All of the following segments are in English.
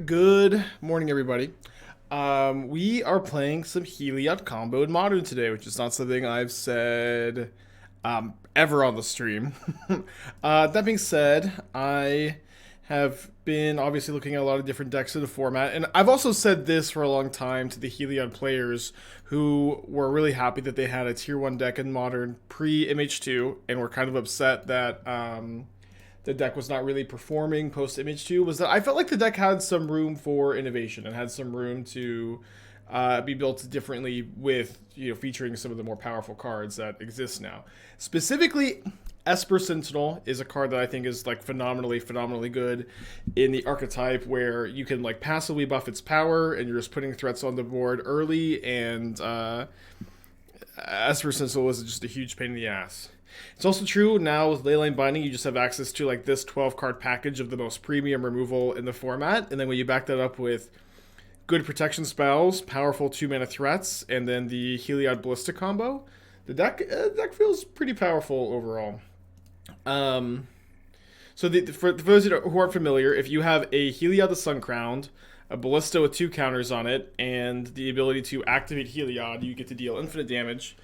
Good morning, everybody. We are playing some Heliod combo in Modern today, which is not something I've said ever on the stream. That being said, I have been obviously looking at a lot of different decks in the format, and I've also said this for a long time to the Heliod players who were really happy that they had a tier 1 deck in Modern pre-MH2 and were kind of upset that the deck was not really performing post MH2, was that I felt like the deck had some room for innovation and had some room to be built differently with, featuring some of the more powerful cards that exist now. Specifically, Esper Sentinel is a card that I think is like phenomenally good in the archetype where you can like passively buff its power and you're just putting threats on the board early, and Esper Sentinel is just a huge pain in the ass. It's also true now with Leyline Binding, you just have access to like this 12 card package of the most premium removal in the format, and then when you back that up with good protection spells, powerful 2-mana threats, and then the Heliod Ballista combo, the deck feels pretty powerful overall. So for those who aren't familiar, if you have a Heliod the Sun-Crowned, a Ballista with 2 counters on it, and the ability to activate Heliod, you get to deal infinite damage.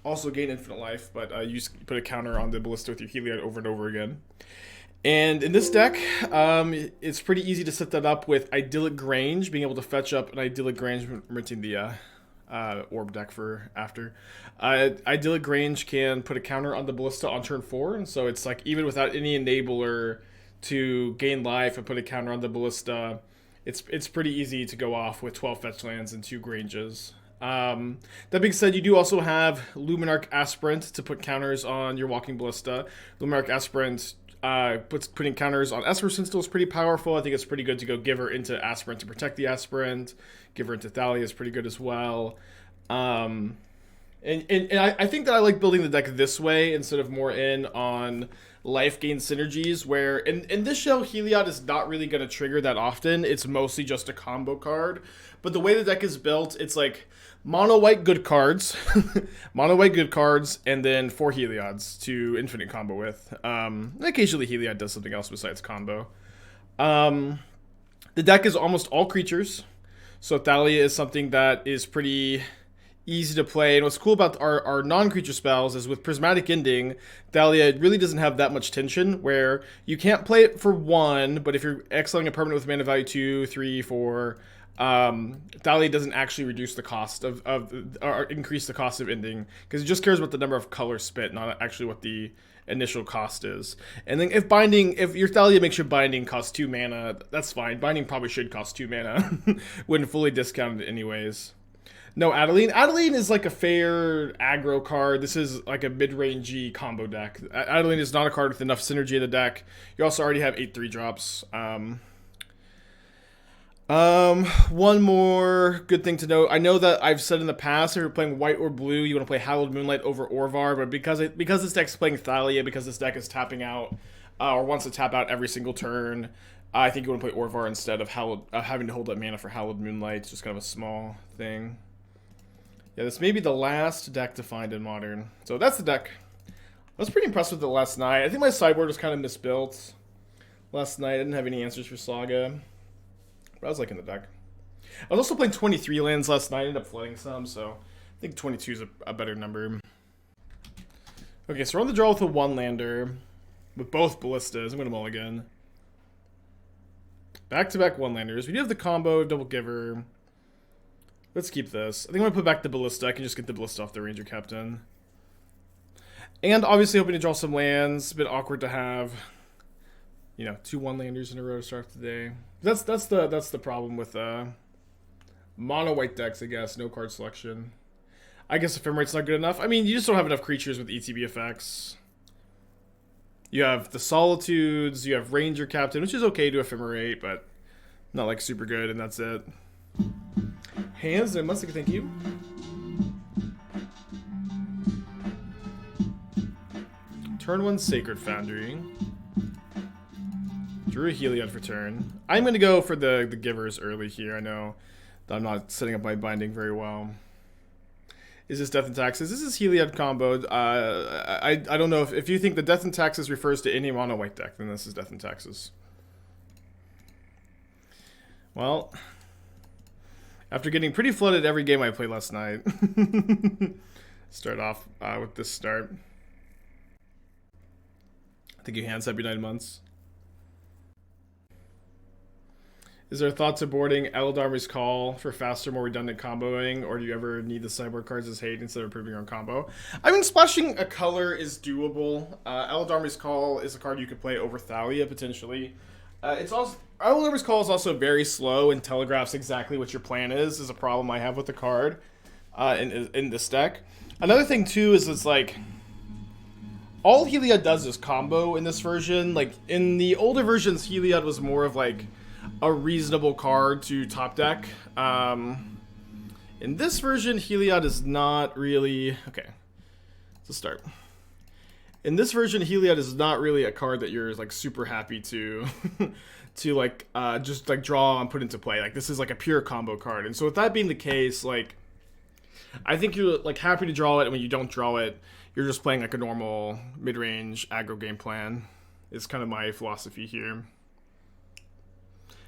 Also gain infinite life, but you just put a counter on the Ballista with your Heliod over and over again. And in this deck, it's pretty easy to set that up with Idyllic Grange, being able to fetch up an Idyllic Grange, renting the orb deck for after. Idyllic Grange can put a counter on the Ballista on turn 4, and so it's like even without any enabler to gain life and put a counter on the Ballista, it's pretty easy to go off with 12 fetch lands and 2 Granges. That being said, you do also have Luminarch Aspirant to put counters on your Walking Ballista. Luminarch Aspirant putting counters on Esper Sentinel is pretty powerful. I think it's pretty good to go give her into Aspirant to protect the Aspirant. Give her into Thalia is pretty good as well. And I think that I like building the deck this way instead of more in on life gain synergies, where in this show Heliod is not really going to trigger that often. It's mostly just a combo card. But the way the deck is built, it's like mono white good cards, and then 4 Heliods to infinite combo with. Occasionally Heliod does something else besides combo. The deck is almost all creatures, so Thalia is something that is pretty easy to play. And what's cool about our non-creature spells is with Prismatic Ending, Thalia really doesn't have that much tension, where you can't play it for 1, but if you're exiling a permanent with mana value 2, 3, 4... Thalia doesn't actually reduce the cost of or increase the cost of ending, because it just cares about the number of colors spit, not actually what the initial cost is. And then if your Thalia makes your binding cost 2 mana, that's fine. Binding probably should cost 2 mana when fully discounted anyways. No, Adeline. Adeline is like a fair aggro card. This is like a mid-rangey combo deck. Adeline is not a card with enough synergy in the deck. You also already have 8 3-drops. One more good thing to note. I know that I've said in the past, if you're playing white or blue, you want to play Hallowed Moonlight over Orvar, but because this deck's playing Thalia, because this deck is tapping out, or wants to tap out every single turn, I think you want to play Orvar instead of having to hold up mana for Hallowed Moonlight. It's just kind of a small thing. Yeah, this may be the last deck to find in Modern. So that's the deck. I was pretty impressed with it last night. I think my sideboard was kind of misbuilt last night. I didn't have any answers for Saga. But I was liking the deck. I was also playing 23 lands last night. I ended up flooding some, so I think 22 is a better number. Okay, so we're on the draw with a 1-lander with both Ballistas. I'm going to mulligan. Back-to-back 1-landers. We do have the combo, double giver. Let's keep this. I think I'm going to put back the Ballista. I can just get the Ballista off the Ranger-Captain. And obviously hoping to draw some lands. A bit awkward to have, 2 1-landers in a row to start the day. That's the problem with mono white decks, I guess. No card selection. I guess Ephemerate's not good enough. I mean, you just don't have enough creatures with ETB effects. You have the Solitudes, you have Ranger-Captain, which is okay to Ephemerate, but not like super good, and that's it. Hands, I must say thank you. Turn 1 Sacred Foundry. Drew a Heliod for turn. I'm going to go for the givers early here. I know that I'm not setting up my binding very well. Is this Death and Taxes? This is Heliod combo. I don't know if you think the Death and Taxes refers to any mono white deck, then this is Death and Taxes. Well, after getting pretty flooded every game I played last night, start off with this start. I think you hands every 9 months. Is there thoughts of boarding Eldarmy's Call for faster, more redundant comboing, or do you ever need the sideboard cards as hate instead of improving your own combo? I mean, splashing a color is doable. Eldarmy's Call is a card you could play over Thalia, potentially. It's also Eldarmy's Call is also very slow and telegraphs exactly what your plan is a problem I have with the card in this deck. Another thing, too, is it's like all Heliod does is combo in this version. Like, in the older versions, Heliod was more of, like, a reasonable card to top deck. In this version, Heliod is not really... Okay, let's start. In this version, Heliod is not really a card that you're, like, super happy to... to, like, just, like, draw and put into play. Like, this is, like, a pure combo card. And so with that being the case, like, I think you're, like, happy to draw it, and when you don't draw it, you're just playing, like, a normal mid-range aggro game plan. Is kind of my philosophy here.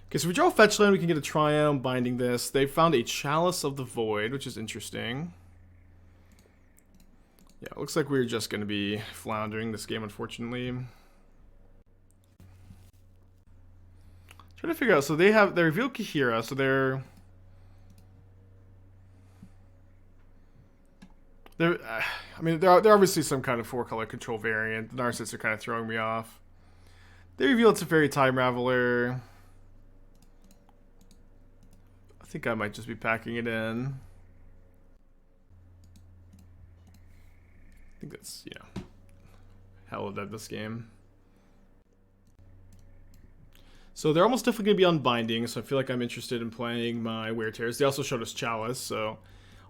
Okay, so if we draw a fetch land, we can get a Triome binding this. They found a Chalice of the Void, which is interesting. Yeah, it looks like we're just going to be floundering this game, unfortunately. Trying to figure out, so they revealed Kahira, so they're I mean, they're obviously some kind of 4-color control variant. The Narcissists are kind of throwing me off. They revealed Teferi Time Raveler. I think I might just be packing it in. I think that's, you know, hella dead this game. So they're almost definitely going to be on Binding, so I feel like I'm interested in playing my Wear Tears. They also showed us Chalice, so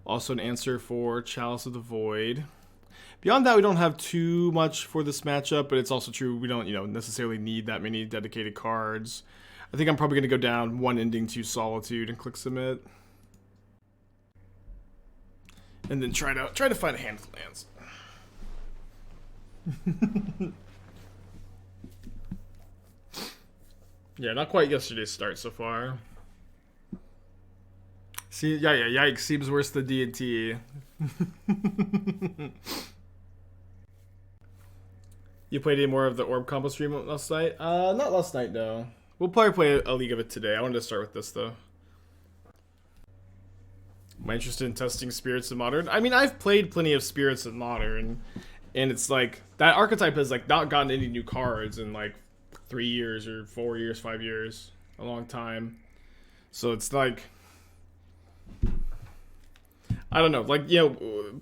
also an answer for Chalice of the Void. Beyond that, we don't have too much for this matchup, but it's also true we don't, you know, necessarily need that many dedicated cards. I think I'm probably going to go down one ending to Solitude and click Submit. And then try to find a hand of lands. Yeah, not quite yesterday's start so far. See, yeah, yikes, seems worse than D&T. You played any more of the Orb combo stream last night? Not last night, no. We'll probably play a league of it today. I wanted to start with this, though. Am I interested in testing Spirits in Modern? I mean, I've played plenty of Spirits in Modern, and it's like, that archetype has, like, not gotten any new cards in, like, 3 years or 4 years, 5 years. A long time. So it's like, I don't know, like, you know,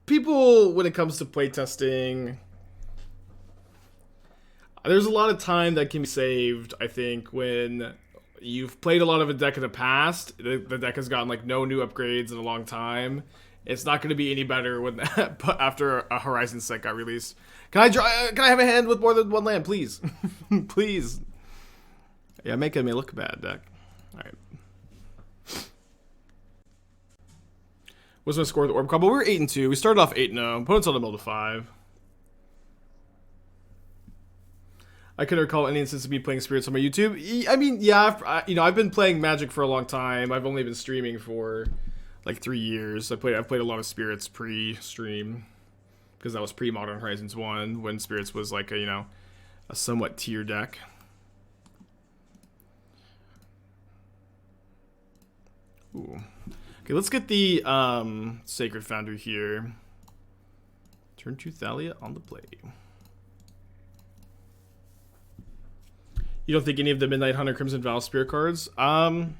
people, when it comes to playtesting, there's a lot of time that can be saved, I think, when you've played a lot of a deck in the past. The deck has gotten, like, no new upgrades in a long time. It's not going to be any better when after a Horizon set got released. Can I have a hand with more than one land, please? Please. Yeah, make it may look bad, deck. All right. What's my score with the Orb combo? We were 8-2. We started off 8-0. Opponents on the middle to 5. I couldn't recall any instance of me playing Spirits on my YouTube. I mean, yeah, you know, I've been playing Magic for a long time. I've only been streaming for like 3 years. I've played a lot of Spirits pre-stream because that was pre-Modern Horizons 1 when Spirits was like a, you know, a somewhat tier deck. Ooh. Okay, let's get the Sacred Foundry here. Turn 2 Thalia on the play. You don't think any of the Midnight Hunter Crimson Vow Spirit cards? When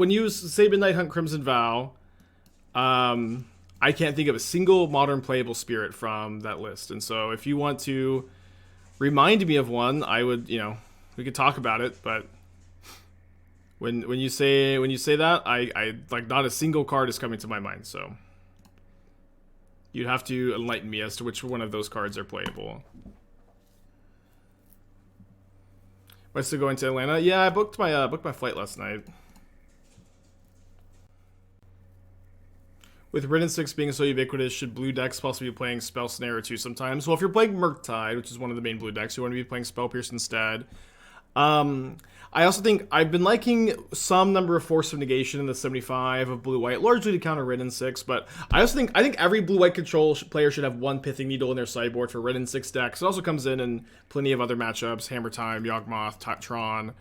you say Midnight Hunt Crimson Vow, I can't think of a single modern playable spirit from that list. And so if you want to remind me of one, I would, you know, we could talk about it, but when you say that, I like, not a single card is coming to my mind, so you'd have to enlighten me as to which one of those cards are playable. Am I still going to Atlanta? Yeah, I booked my flight last night. With Red and 6 being so ubiquitous, should blue decks possibly be playing Spell Snare or 2 sometimes? Well, if you're playing Murktide, which is one of the main blue decks, you want to be playing Spell Pierce instead. I also think I've been liking some number of Force of Negation in the 75 of blue-white, largely to counter Red and 6, but I think every blue-white control player should have one Pithing Needle in their sideboard for Red and 6 decks. It also comes in plenty of other matchups, Hammer Time, Yawgmoth, Tron,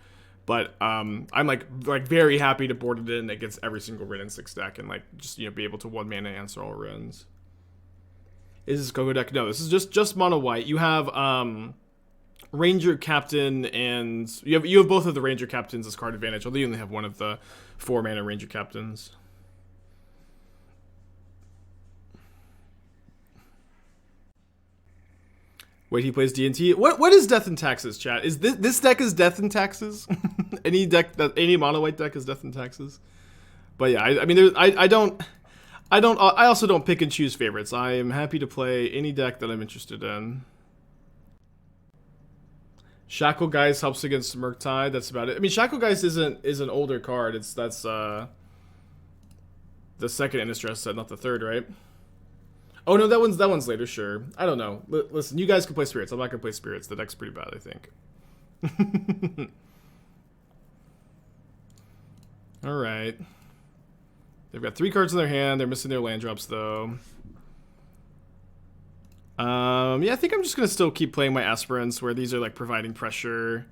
but I'm like very happy to board it in against every single Red and 6 deck and like just be able to 1-mana answer all Rens. Is this Go-Go deck? No, this is just mono white. You have Ranger Captain, and you have both of the Ranger Captains as card advantage, although you only have one of the 4-mana Ranger Captains. Wait, he plays D&T. What is Death and Taxes, chat? Is this deck is Death and Taxes? any mono white deck is Death and Taxes. But yeah, I mean, I also don't pick and choose favorites. I am happy to play any deck that I'm interested in. Shackle Geist helps against Murktide. That's about it. I mean, Shackle Geist is an older card. That's the second Innistress set, not the third, right? Oh no, that one's later. Sure. I don't know. Listen, you guys can play Spirits. I'm not gonna play Spirits. The deck's pretty bad, I think. All right. They've got 3 cards in their hand. They're missing their land drops though. Yeah, I think I'm just gonna still keep playing my aspirants where these are like providing pressure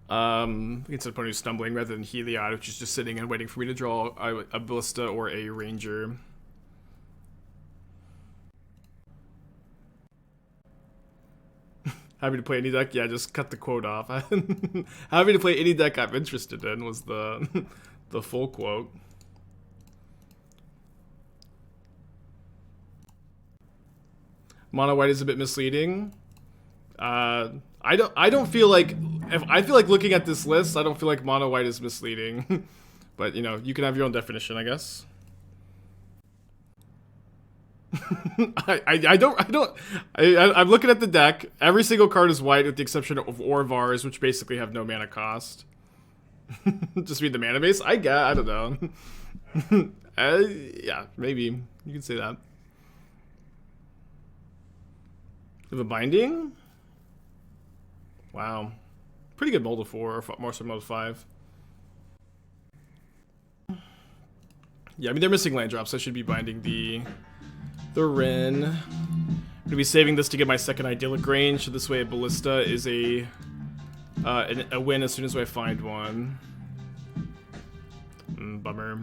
against an opponent who's stumbling rather than Heliod, which is just sitting and waiting for me to draw a Ballista or a Ranger. Happy to play any deck? Yeah, just cut the quote off. Happy to play any deck I'm interested in was the full quote. Mono white is a bit misleading. I don't feel like I feel like looking at this list, I don't feel like mono white is misleading. But you can have your own definition, I guess. I'm looking at the deck. Every single card is white with the exception of Orvars, which basically have no mana cost. Just read the mana base? I don't know. Yeah, maybe. You can say that. You have a Binding? Wow. Pretty good mold of 4, or more so mold of 5. Yeah, I mean, they're missing land drops, so I should be binding the Wrenn. I'm gonna be saving this to get my second Idyllic Grange, so this way a Ballista is a win as soon as I find one. Bummer.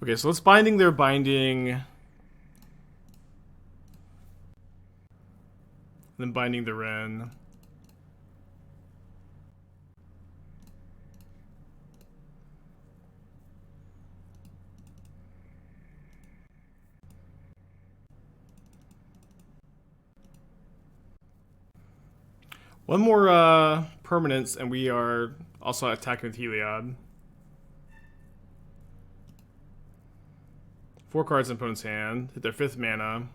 Okay, so let's binding their binding. Then binding the Wrenn. One more permanence, and we are also attacking with Heliod. 4 cards in opponent's hand. Hit their 5th mana.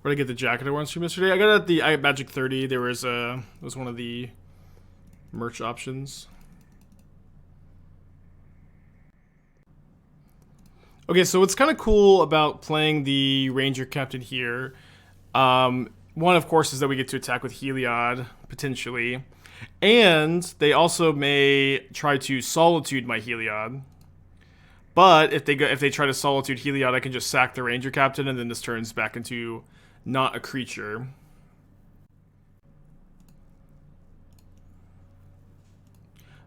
Where did I get the jacket I won stream yesterday? I got it at the Magic 30. There was one of the merch options. Okay, so what's kind of cool about playing the Ranger Captain here, one of course is that we get to attack with Heliod potentially, and they also may try to Solitude my Heliod. But if they try to Solitude Heliod, I can just sack the Ranger Captain, and then this turns back into not a creature.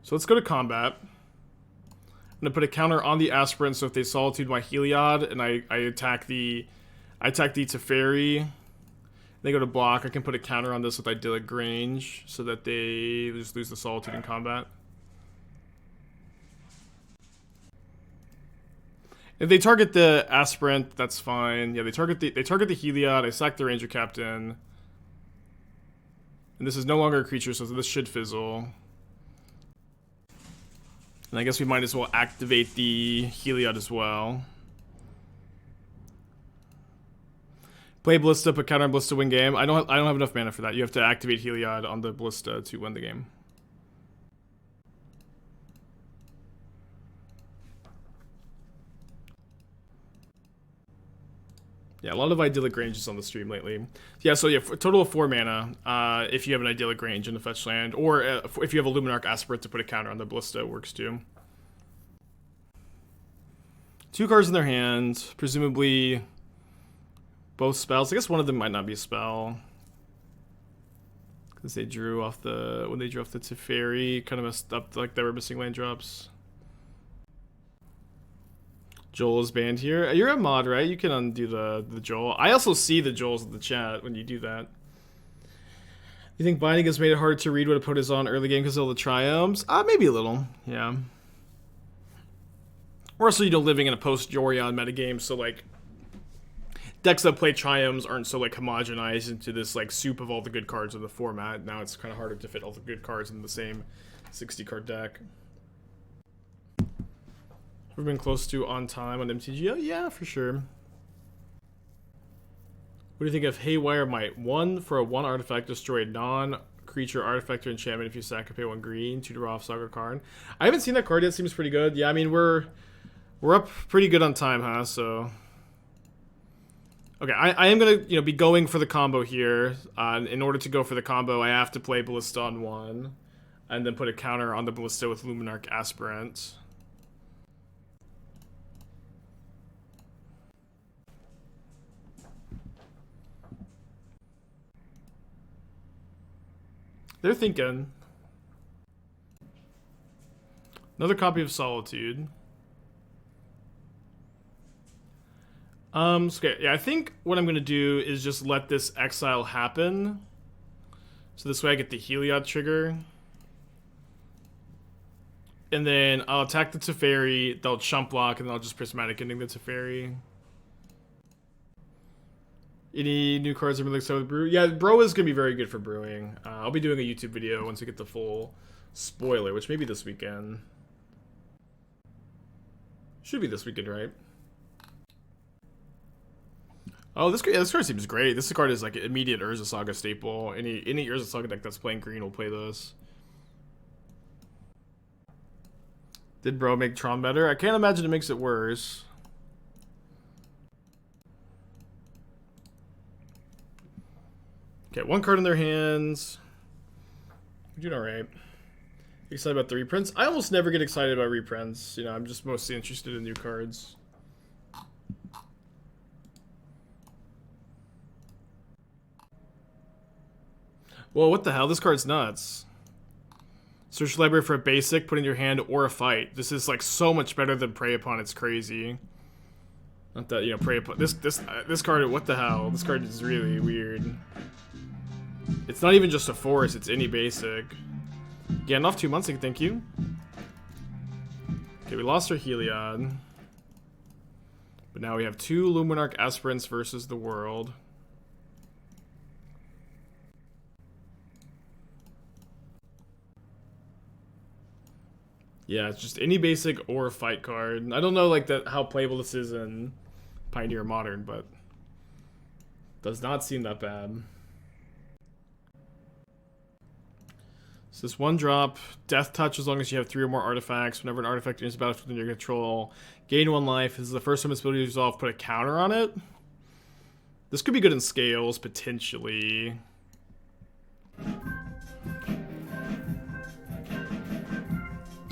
So let's go to combat. I'm gonna put a counter on the Aspirant, so if they Solitude my Heliod and I attack the Teferi, they go to block, I can put a counter on this with Idyllic Grange so that they just lose the Solitude in combat. If they target the Aspirant, that's fine. Yeah, they target the Heliod. I sack the Ranger Captain, and this is no longer a creature, so this should fizzle. And I guess we might as well activate the Heliod as well. Play Ballista, put counter on Ballista, win game. I don't have enough mana for that. You have to activate Heliod on the Ballista to win the game. Yeah, a lot of Idyllic Granges on the stream lately. Yeah, so yeah, for a total of 4 mana if you have an Idyllic Grange in a fetch land, or if you have a Luminarch Aspirant to put a counter on the Ballista, works too. 2 cards in their hand, presumably both spells. I guess one of them might not be a spell. Because they drew off the, when they drew off the Teferi, kind of messed up, like they were missing land drops. Joel is banned here. You're a mod, right? You can undo the Joel. I also see the Joels in the chat when you do that. You think Binding has made it hard to read what opponent is on early game because of all the triumphs? Maybe a little, yeah. Or also, you know, living in a post-Yorion metagame, so like decks that play triumphs aren't so like homogenized into this like soup of all the good cards in the format. Now it's kind of harder to fit all the good cards in the same 60-card deck. We've been close to on time on MTGO? Yeah, for sure. What do you think of Haywire Might? 1 for a 1 artifact, destroy a non-creature artifact or enchantment if you sack or pay 1 green, 2 to draw off Saga Karn. I haven't seen that card yet, seems pretty good. Yeah, I mean, we're up pretty good on time, huh? So okay, I am gonna, you know, be going for the combo here. In order to go for the combo, I have to play Ballista on 1, and then put a counter on the Ballista with Luminarch Aspirant. They're thinking. Another copy of Solitude. Okay, yeah, I think what I'm going to do is just let this exile happen. So this way I get the Heliod trigger. And then I'll attack the Teferi, they'll chump block, and then I'll just Prismatic Ending the Teferi. Any new cards I'm really excited with Brew? Yeah, Bro is going to be very good for brewing. I'll be doing a YouTube video once we get the full spoiler, which may be this weekend. Should be this weekend, right? Oh, this card seems great. This card is like an immediate Urza Saga staple. Any Urza Saga deck that's playing green will play this. Did Bro make Tron better? I can't imagine it makes it worse. Okay, 1 card in their hands. We're doing alright. Excited about the reprints? I almost never get excited about reprints. You know, I'm just mostly interested in new cards. Whoa, what the hell? This card's nuts. Search library for a basic, put in your hand, or a fight. This is like so much better than Prey Upon. It's crazy. Not that, you know, Prey Upon. This card, what the hell? This card is really weird. It's not even just a force, it's any basic. Gandalf 2 months, thank you. Okay, we lost our Heliod. But now we have 2 Luminarch Aspirants versus the world. Yeah, it's just any basic or fight card. I don't know like how playable this is in Pioneer Modern, but does not seem that bad. So this 1 drop, Death Touch as long as you have 3 or more artifacts. Whenever an artifact enters the battlefield within your control, gain 1 life. This is the first time its ability to resolve, put a counter on it. This could be good in scales, potentially.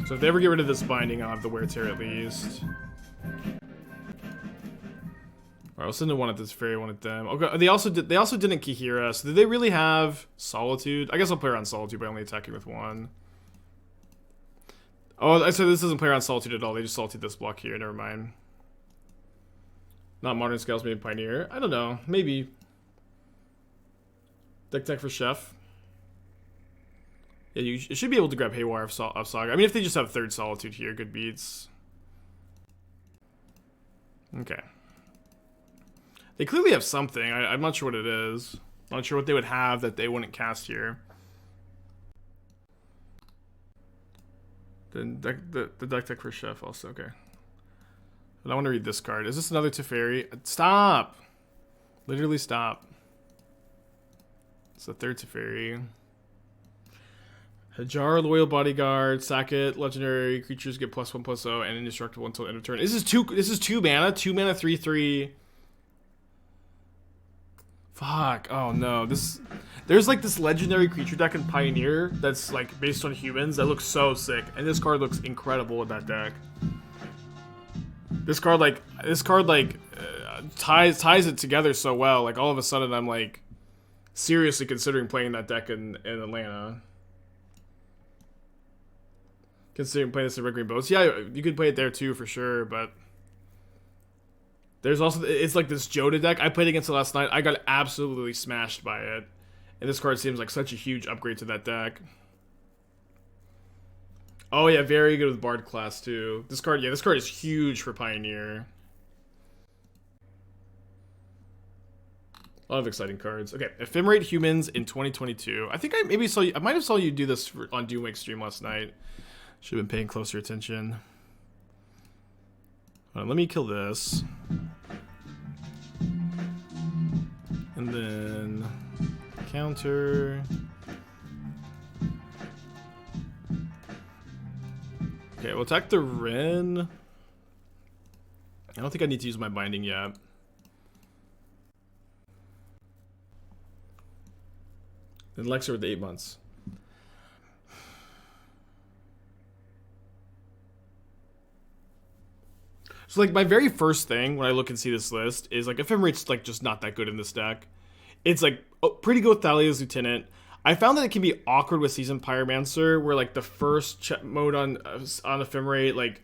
So if they ever get rid of this binding, I'll have the Wear Tear at least. Alright, I'll send one at this fairy, one at them. Okay, they also didn't Kihira, so did they really have Solitude? I guess I'll play around Solitude by only attacking with 1. Oh, I said this doesn't play around Solitude at all. They just salted this block here. Never mind. Not Modern Scales, maybe Pioneer. I don't know. Maybe. Deck for Chef. Yeah, you should be able to grab Haywire of Saga. I mean, if they just have 3rd Solitude here, good beats. Okay. They clearly have something. I'm not sure what it is. I'm not sure what they would have that they wouldn't cast here. Then the deck for Chef also, okay. But I want to read this card. Is this another Teferi? Stop! Literally stop. It's the 3rd Teferi. Hajar, Loyal Bodyguard, sack it, legendary creatures get +1/+0 and indestructible until end of turn. This is 2 mana, 2 mana 3/3. Fuck. Oh no. There's like this legendary creature deck in Pioneer that's like based on humans that looks so sick, and this card looks incredible with that deck. This card ties it together so well. Like all of a sudden, I'm like seriously considering playing that deck in Atlanta. Considering playing this in Red Green Boats. Yeah, you could play it there too for sure, but there's also, it's like this Joda deck. I played against it last night. I got absolutely smashed by it. And this card seems like such a huge upgrade to that deck. Oh yeah, very good with Bard class too. This card is huge for Pioneer. A lot of exciting cards. Okay, Ephemerate Humans in 2022. I think I might have saw you do this on Doomwake stream last night. Should have been paying closer attention. Let me kill this. And then counter. Okay, we'll attack the Wrenn. I don't think I need to use my binding yet. Then Lexer with 8 months. So like my very first thing when I look and see this list is like Ephemerate's like just not that good in this deck. It's like pretty good with Thalia's Lieutenant. I found that it can be awkward with Seasoned Pyromancer, where like the first mode on Ephemerate like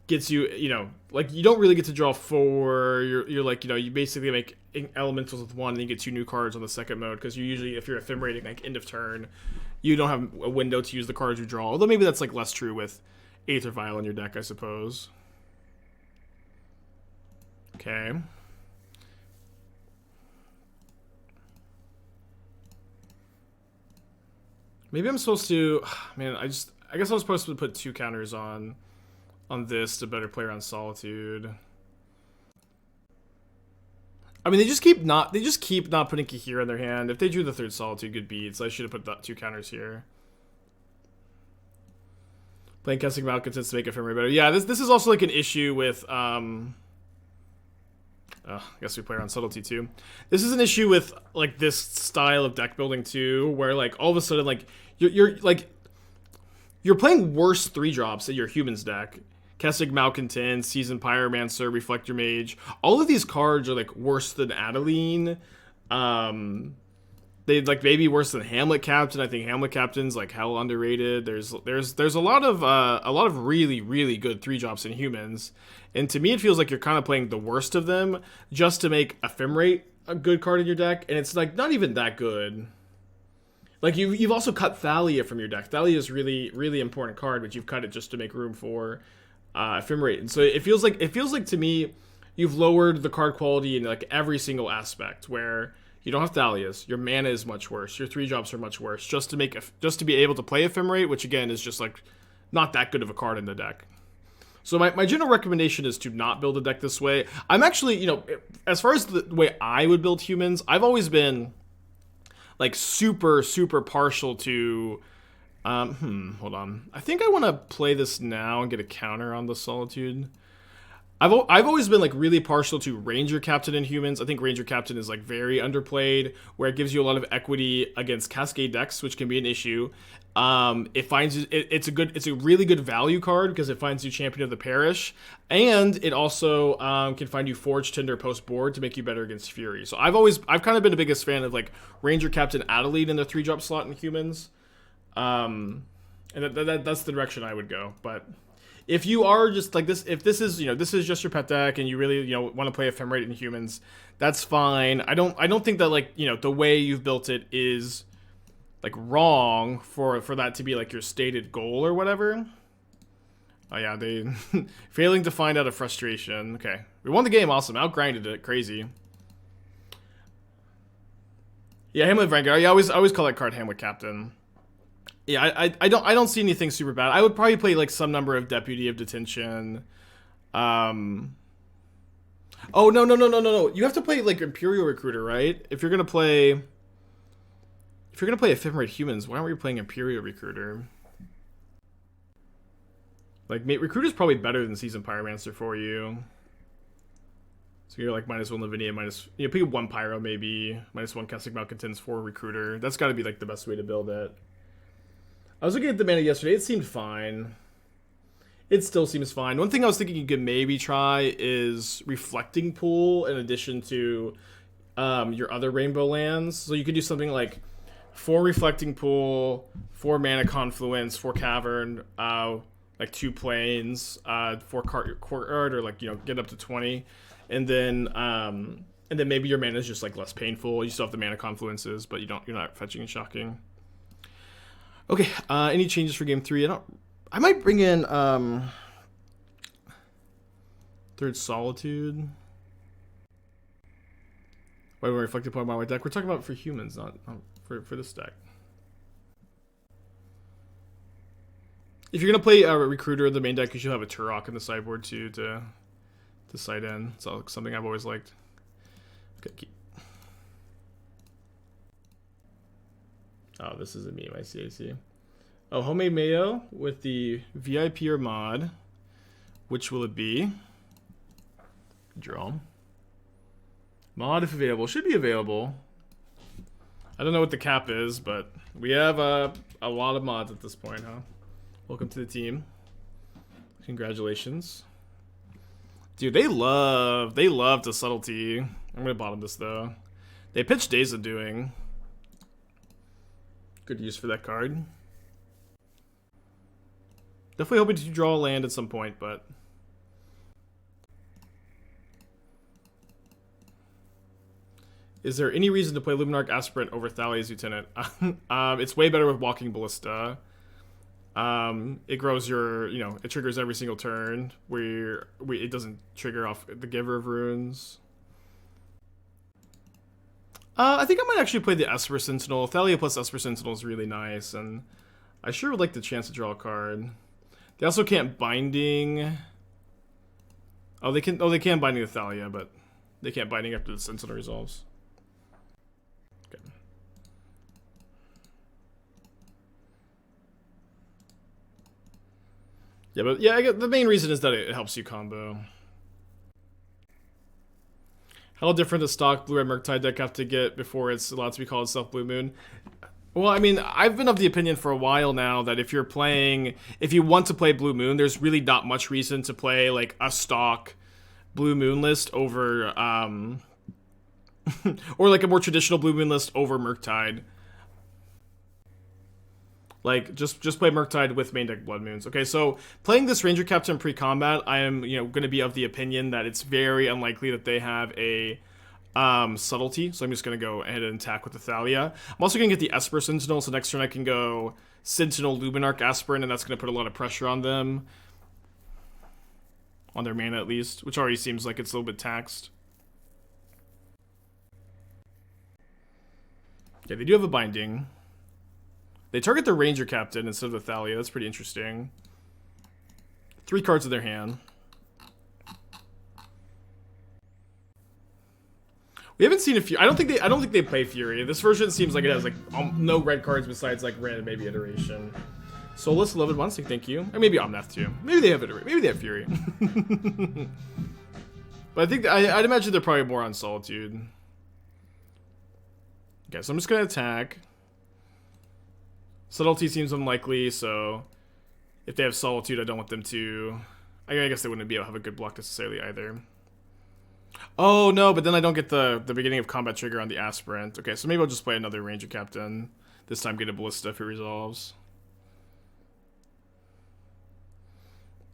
gets you, you know, like you don't really get to draw 4. You're like, you know, you basically make elementals with 1 and you get 2 new cards on the second mode, because you usually, if you're Ephemerating like end of turn, you don't have a window to use the cards you draw. Although maybe that's like less true with Aether Vial in your deck, I suppose. Okay. Maybe I'm supposed to, man, I guess I was supposed to put 2 counters on this to better play around Solitude. I mean, they just keep not putting Kahira in their hand. If they drew the 3rd Solitude, good beats. I should have put that 2 counters here. Playing Casting Malcontents to make Ephemerate better. Yeah, this is also like an issue with I guess we play around Subtlety too. This is an issue with like this style of deck building too, where like all of a sudden like you're playing worse 3-drops in your Humans deck. Casting Malcontent, Seasoned Pyromancer, Reflector Mage. All of these cards are like worse than Adeline. They like maybe worse than Hamlet Captain. I think Hamlet Captain's like hell underrated. There's a lot of really, really good 3-drops in Humans. And to me, it feels like you're kind of playing the worst of them just to make Ephemerate a good card in your deck, and it's like not even that good. Like you've also cut Thalia from your deck. Thalia is really, really important card, but you've cut it just to make room for Ephemerate. And so it feels like to me, you've lowered the card quality in like every single aspect. Where you don't have Thalias, your mana is much worse, your 3-drops are much worse, just to be able to play Ephemerate, which again is just like not that good of a card in the deck. So my general recommendation is to not build a deck this way. I'm actually, you know, as far as the way I would build Humans, I've always been like super, super partial to, hold on. I think I want to play this now and get a counter on the Solitude. I've always been like really partial to Ranger-Captain in Humans. I think Ranger-Captain is like very underplayed, where it gives you a lot of equity against Cascade decks, which can be an issue. It's a really good value card because it finds you Champion of the Parish, and it also can find you Forge-Tender post board to make you better against Fury. So I've kind of been the biggest fan of like Ranger-Captain Adeline in the 3-drop slot in Humans, and that's the direction I would go. But if you are just like this, if this is just your pet deck and you really want to play Ephemerate in Humans, that's fine. I don't think that like the way you've built it is like wrong for that to be like your stated goal or whatever. Oh yeah, they failing to find out a frustration. Okay, we won the game. Awesome, outgrinded it. Crazy. Yeah, Hamlet Vanguard. I always call that card Hamlet Captain. Yeah, I don't see anything super bad. I would probably play like some number of Deputy of Detention. Oh no. You have to play like Imperial Recruiter, right? If you're gonna play Ephemerate Humans, why aren't we playing Imperial Recruiter? Like, Recruiter's probably better than Seasoned Pyromancer for you. So you're like -1 Lavinia, pick 1 Pyro maybe, -1 Casting Malcontents, 4 Recruiter. That's got to be like the best way to build it. I was looking at the mana yesterday. It seemed fine. It still seems fine. One thing I was thinking you could maybe try is Reflecting Pool in addition to your other Rainbow lands. So you could do something like 4 Reflecting Pool, 4 Mana Confluence, 4 Cavern, like 2 Plains, 4 Courtyard, or like, you know, get up to 20. And then maybe your mana is just like less painful. You still have the mana confluences, but you're not fetching and shocking. Okay, any changes for game 3? I might bring in third Solitude. Why we reflected upon my deck? We're talking about for humans, not for this deck. If you're gonna play a Recruiter in the main deck, you should have a Turok in the sideboard too to side in. It's something I've always liked. Okay, keep. Oh, this is a meme. I see. Oh, Homemade Mayo with the VIP or mod. Which will it be? Draw. Mod if available. Should be available. I don't know what the cap is, but we have a lot of mods at this point, huh? Welcome to the team. Congratulations. Dude, they love the subtlety. I'm gonna bottom this though. They pitched Days of Doing. Good use for that card. Definitely hoping to draw a land at some point, but is there any reason to play Luminarch Aspirant over Thalia's Lieutenant? It's way better with Walking Ballista. It grows it triggers every single turn. It doesn't trigger off the Giver of Runes. I think I might actually play the Esper Sentinel. Thalia plus Esper Sentinel is really nice, and I sure would like the chance to draw a card. They also can't Binding. Oh, they can Binding the Thalia, but they can't Binding after the Sentinel resolves. Okay. Yeah, but yeah, the main reason is that it helps you combo. How different does stock Blue-Red Murktide deck have to get before it's allowed to be called itself Blue Moon? Well, I mean, I've been of the opinion for a while now that if you want to play Blue Moon, there's really not much reason to play like a stock Blue Moon list over, or like a more traditional Blue Moon list over Murktide. Like, just play Murktide with main deck Blood Moons. Okay, so playing this Ranger Captain pre-combat, I am, going to be of the opinion that it's very unlikely that they have a subtlety. So I'm just going to go ahead and attack with the Thalia. I'm also going to get the Esper Sentinel, so next turn I can go Sentinel Luminarch Aspirant, and that's going to put a lot of pressure on them. On their mana, at least, which already seems like it's a little bit taxed. Yeah, they do have a Binding. They target the Ranger Captain instead of the Thalia. That's pretty interesting. 3 cards in their hand. We haven't seen a Fury. I don't think they play Fury. This version seems like it has like no red cards besides like random maybe Iteration. Soulless 11 saying thank you. Or maybe Omnath too. Maybe they have Iteration. Maybe they have Fury. But I think I'd imagine they're probably more on Solitude. Okay, so I'm just gonna attack. Subtlety seems unlikely, so if they have Solitude, I don't want them to. I guess they wouldn't be able to have a good block necessarily either. Oh no, but then I don't get the beginning of combat trigger on the Aspirant. Okay, so maybe I'll just play another Ranger Captain. This time get a Ballista if it resolves.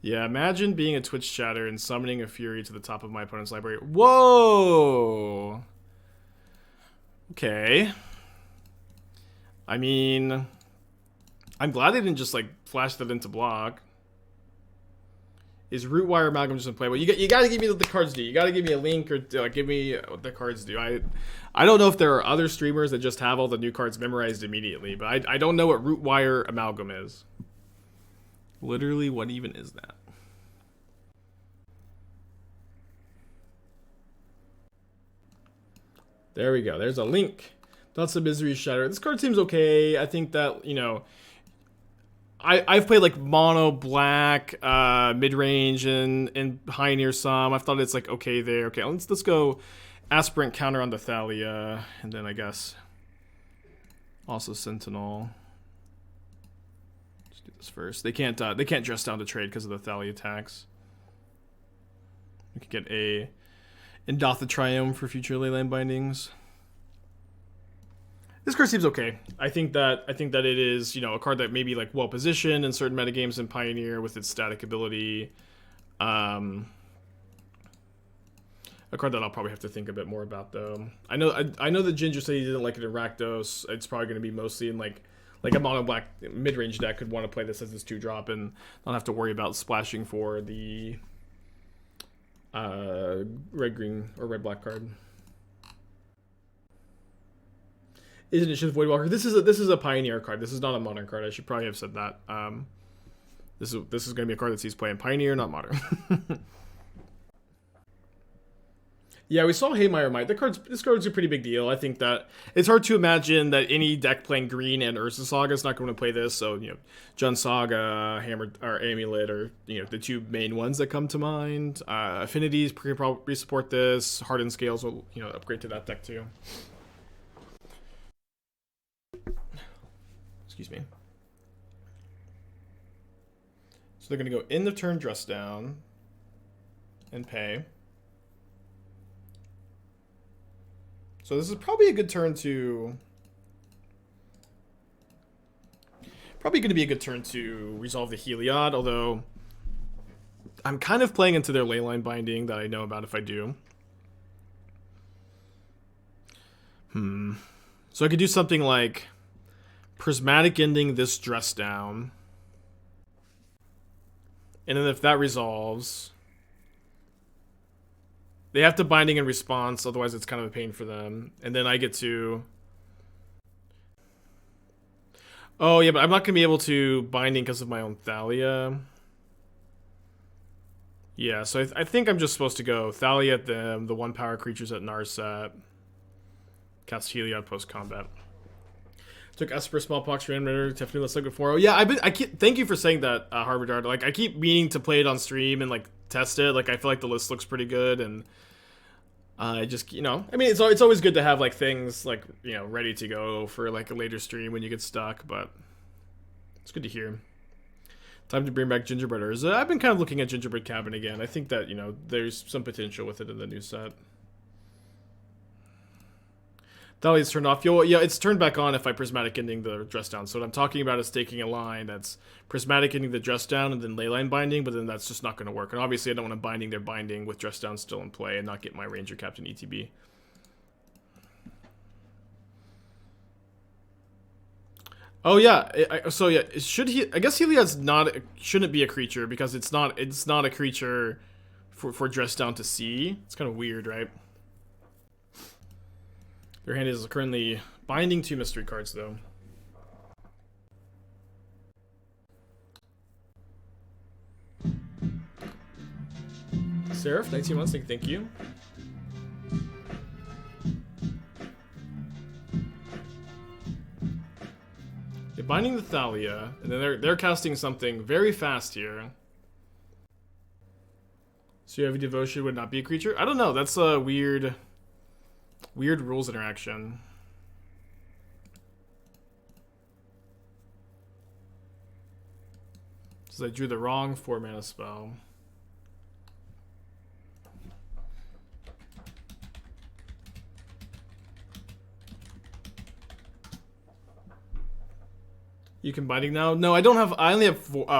Yeah, imagine being a Twitch chatter and summoning a Fury to the top of my opponent's library. Whoa! Okay. I mean, I'm glad they didn't just like flash that into block. Is Rootwire Amalgam just in play? Well, you got to give me what the cards do. You got to give me a link or give me what the cards do. I don't know if there are other streamers that just have all the new cards memorized immediately, but I don't know what Rootwire Amalgam is. Literally, what even is that? There we go. There's a link. Thoughts of Misery Shatter. This card seems okay. I think that, I've played like mono black, mid range and pioneer some. I've thought it's like okay there. Okay, let's go aspirant counter on the Thalia, and then I guess also Sentinel. Let's do this first. They can't dress down to trade because of the Thalia tax. We could get a Indatha Triome for future Leyline Bindings. This card seems okay. I think that it is, you know, a card that may be like well positioned in certain metagames in Pioneer with its static ability. A card that I'll probably have to think a bit more about though. I know that Ginger said he didn't like it in Rakdos. It's probably going to be mostly in like a mono black mid range deck could want to play this as this 2-drop and not have to worry about splashing for the red green or red black card. Isn't it just Voidwalker? This is a Pioneer card. This is not a Modern card. I should probably have said that. This is going to be a card that sees play in Pioneer, not Modern. Yeah, we saw Haymire Might. This card's a pretty big deal. I think that it's hard to imagine that any deck playing green and Ursa Saga is not going to play this. So, you know, Jund Saga, Hammer, or Amulet are, you know, the two main ones that come to mind. Affinities probably support this. Hardened Scales will, you know, upgrade to that deck too. Excuse me. So they're going to go in the turn, dress down, and pay. So this is probably a good turn to... Probably going to be a good turn to resolve the Heliod, although I'm kind of playing into their Leyline Binding that I know about if I do. So I could do something like Prismatic Ending this dress down. And then if that resolves, they have to Binding in response, otherwise it's kind of a pain for them. And then I get to... Oh, yeah, but I'm not going to be able to Binding because of my own Thalia. Yeah, so I think I'm just supposed to go Thalia at them, the 1-power creatures at Narset. Cast Heliod post-combat. Took Esper, Smallpox, Random, Tiffany, let's look at 4. Oh, yeah, thank you for saying that, Harvard Dart. Like, I keep meaning to play it on stream and, like, test it. Like, I feel like the list looks pretty good, and I just, you know, I mean, it's always good to have, like, things, like, you know, ready to go for, like, a later stream when you get stuck, but it's good to hear. Time to bring back Gingerbread Urza. I've been kind of looking at Gingerbread Cabin again. I think that, you know, there's some potential with it in the new set. Thalia's turned off. Yeah, it's turned back on if I Prismatic Ending the dress down. So what I'm talking about is taking a line that's Prismatic Ending the dress down and then Leyline Binding, but then that's just not going to work. And obviously I don't want to Binding their Binding with dress down still in play and not get my Ranger-Captain ETB. Oh yeah, so yeah, I guess Heliod's shouldn't be a creature because it's not a creature for dress down to see. It's kind of weird, right? Their hand is currently Binding 2 mystery cards, though. Seraph, 19 months, thank you. They're Binding the Thalia, and then they're casting something very fast here. So you have a Devotion would not be a creature? I don't know, that's a weird rules interaction. So I drew the wrong 4-mana spell. You can Binding now? No, I don't have. I only have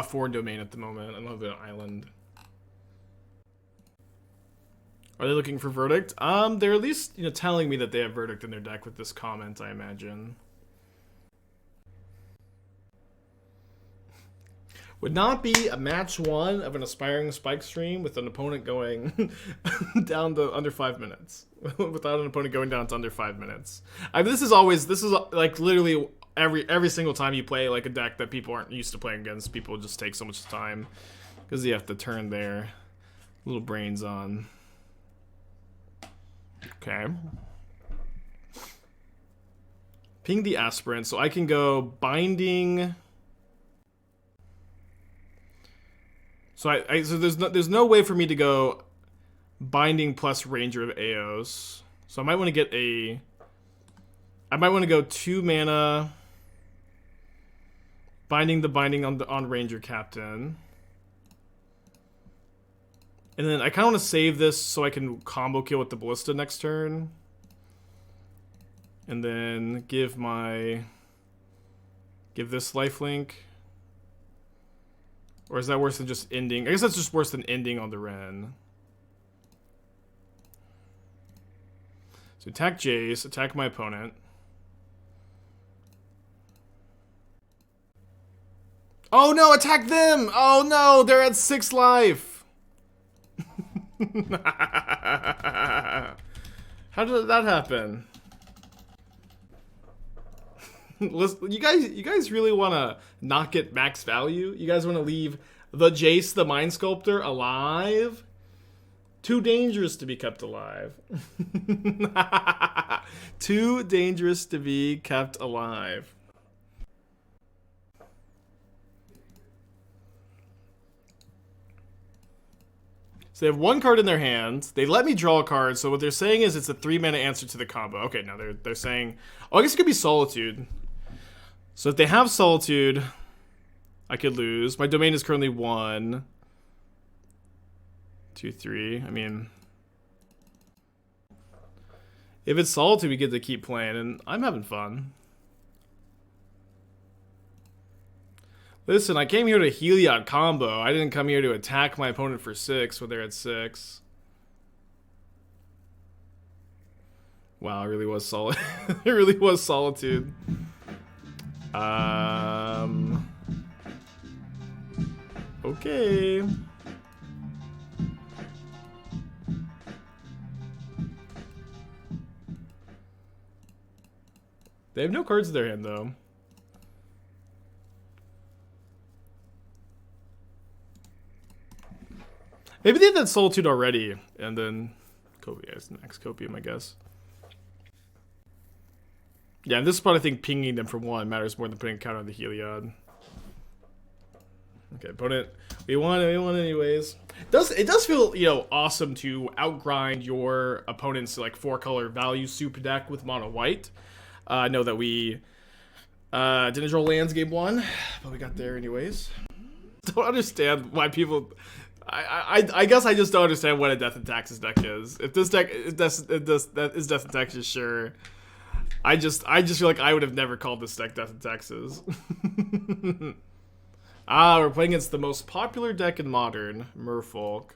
4 domain at the moment. I don't have an island. Are they looking for Verdict? They're at least, you know, telling me that they have Verdict in their deck with this comment, I imagine. Would not be a match 1 of an aspiring Spike stream with an opponent going down to under 5 minutes. Without an opponent going down to under 5 minutes. This is like literally every single time you play like a deck that people aren't used to playing against. People just take so much time because you have to turn their little brains on. Okay. Ping the Aspirant, so I can go Binding So there's no way for me to go Binding plus Ranger of Eos. So I might want to get a... I might want to go 2 mana Binding on Ranger-Captain. And then I kind of want to save this so I can combo kill with the Ballista next turn. And then give this lifelink. Or is that worse than just ending? I guess that's just worse than ending on the Ren. So attack Jace, attack my opponent. Oh no, attack them! Oh no, they're at 6 life! How did that happen? Listen, you guys really want to not get max value? You guys want to leave the Jace, the Mind Sculptor, alive? Too dangerous to be kept alive. Too dangerous to be kept alive. So they have 1 card in their hand. They let me draw a card, so what they're saying is it's a 3-mana answer to the combo. Okay, now they're saying... Oh, I guess it could be Solitude. So if they have Solitude, I could lose. My domain is currently 1, 2, 3. I mean... If it's Solitude, we get to keep playing, and I'm having fun. Listen, I came here to Heliod combo. I didn't come here to attack my opponent for 6 when they're at 6. Wow, it really was solid. It really was Solitude. Okay. They have no cards in their hand, though. Maybe they have that Solitude already, and then Copium is next. Copium, I guess. Yeah, in this spot, I think pinging them for 1 matters more than putting a counter on the Heliod. Okay, opponent. We won anyways. It does feel, you know, awesome to outgrind your opponent's like 4-color value soup deck with mono white. I know that we didn't draw lands game 1, but we got there anyways. Don't understand why people. I guess I just don't understand what a Death and Taxes deck is. If this deck is Death and Taxes, sure. I just feel like I would have never called this deck Death and Taxes. We're playing against the most popular deck in Modern, Merfolk.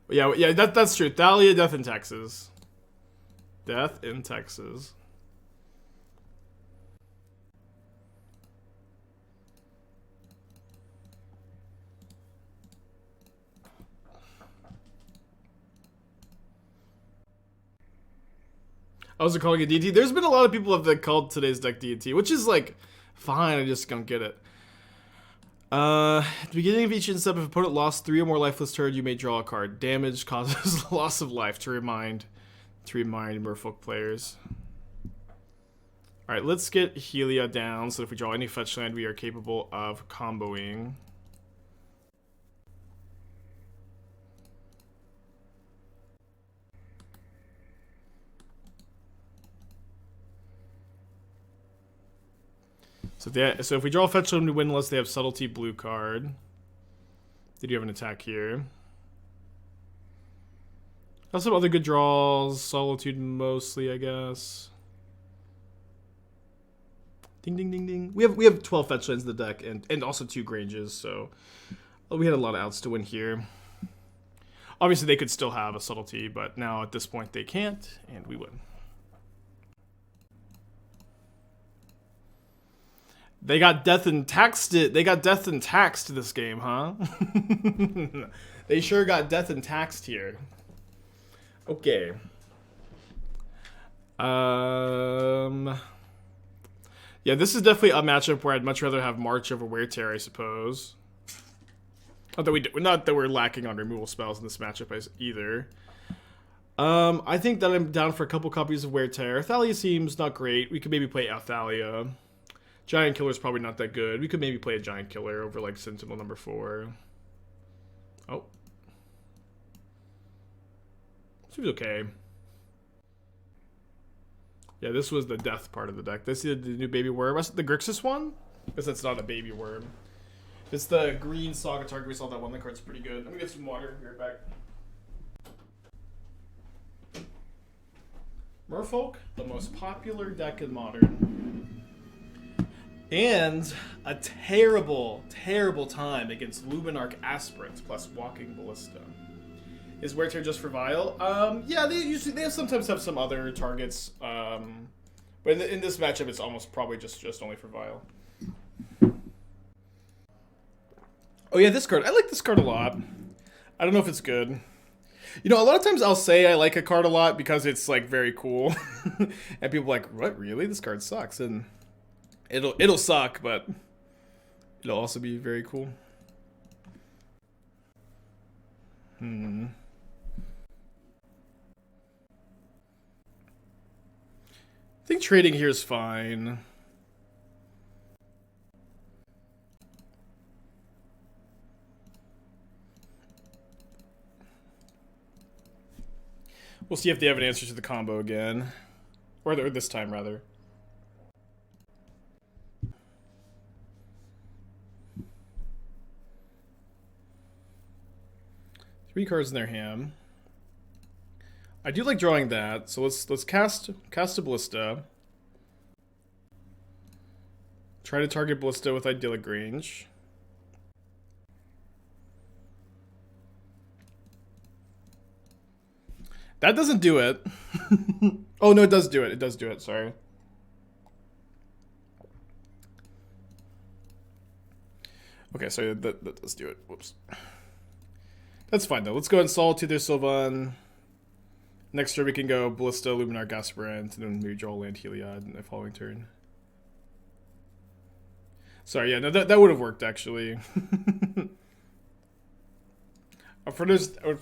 Yeah, that's true. Thalia, Death in Texas. Death in Texas. I was calling it DT. There's been a lot of people that called today's deck DT, which is like fine. I just don't get it. At the beginning of each step, if opponent lost 3 or more lifeless turn, you may draw a card. Damage causes loss of life. To remind Merfolk players. All right, let's get Heliod down. So if we draw any fetch land, we are capable of comboing. So if we draw a fetch land, we win unless they have Subtlety blue card. They do have an attack here. Also, other good draws. Solitude mostly, I guess. Ding, ding, ding, ding. We have 12 fetch lands in the deck and also 2 Granges, so we had a lot of outs to win here. Obviously, they could still have a Subtlety, but now at this point they can't, and we win. They got death and taxed it. They got death and taxed this game, huh? They sure got death and taxed here. Okay. Yeah, this is definitely a matchup where I'd much rather have March over Wear Tear, I suppose. Not that we're lacking on removal spells in this matchup either. I think that I'm down for a couple copies of Wear Tear. Thalia seems not great. We could maybe play Thalia. Giant Killer's probably not that good. We could maybe play a Giant Killer over like Sentinel number 4. Oh. Seems okay. Yeah, this was the death part of the deck. This is the new baby worm. Was it the Grixis one? I guess that's not a baby worm. It's the green Saga target. We saw that one. The card's pretty good. Let me get some water. Be right back. Merfolk, the most popular deck in Modern. And a terrible, terrible time against Luminarch Aspirant plus Walking Ballista. Is Wear Tear just for Vile? Yeah, they sometimes have some other targets. But in this matchup, it's almost probably just only for Vile. Oh yeah, this card. I like this card a lot. I don't know if it's good. You know, a lot of times I'll say I like a card a lot because it's like very cool. And people are like, what, really? This card sucks. And it'll suck, but it'll also be very cool. I think trading here is fine. We'll see if they have an answer to the combo again. Or this time, rather. Three cards in their hand. I do like drawing that, so let's cast a Ballista. Try to target Ballista with Idyllic Grange. That doesn't do it. Oh no, it does do it. It does do it, sorry. Okay, sorry, that does do it. Whoops. That's fine though. Let's go ahead and Solitude their Sylvan. Next turn we can go Ballista, Luminarch Aspirant, and then maybe draw land Heliod in the following turn. Sorry, yeah, no, that would have worked actually. For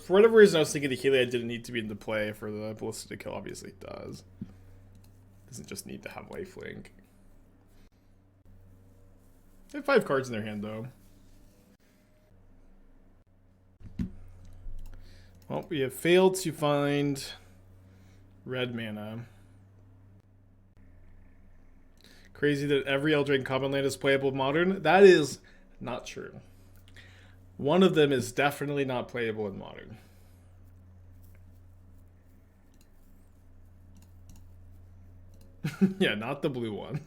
whatever reason, I was thinking the Heliod didn't need to be into play for the Ballista to kill. Obviously, it does. Doesn't just need to have lifelink. They have 5 cards in their hand, though. Well, we have failed to find red mana. Crazy that every Eldraine common land is playable in Modern. That is not true. One of them is definitely not playable in Modern. Yeah, not the blue one.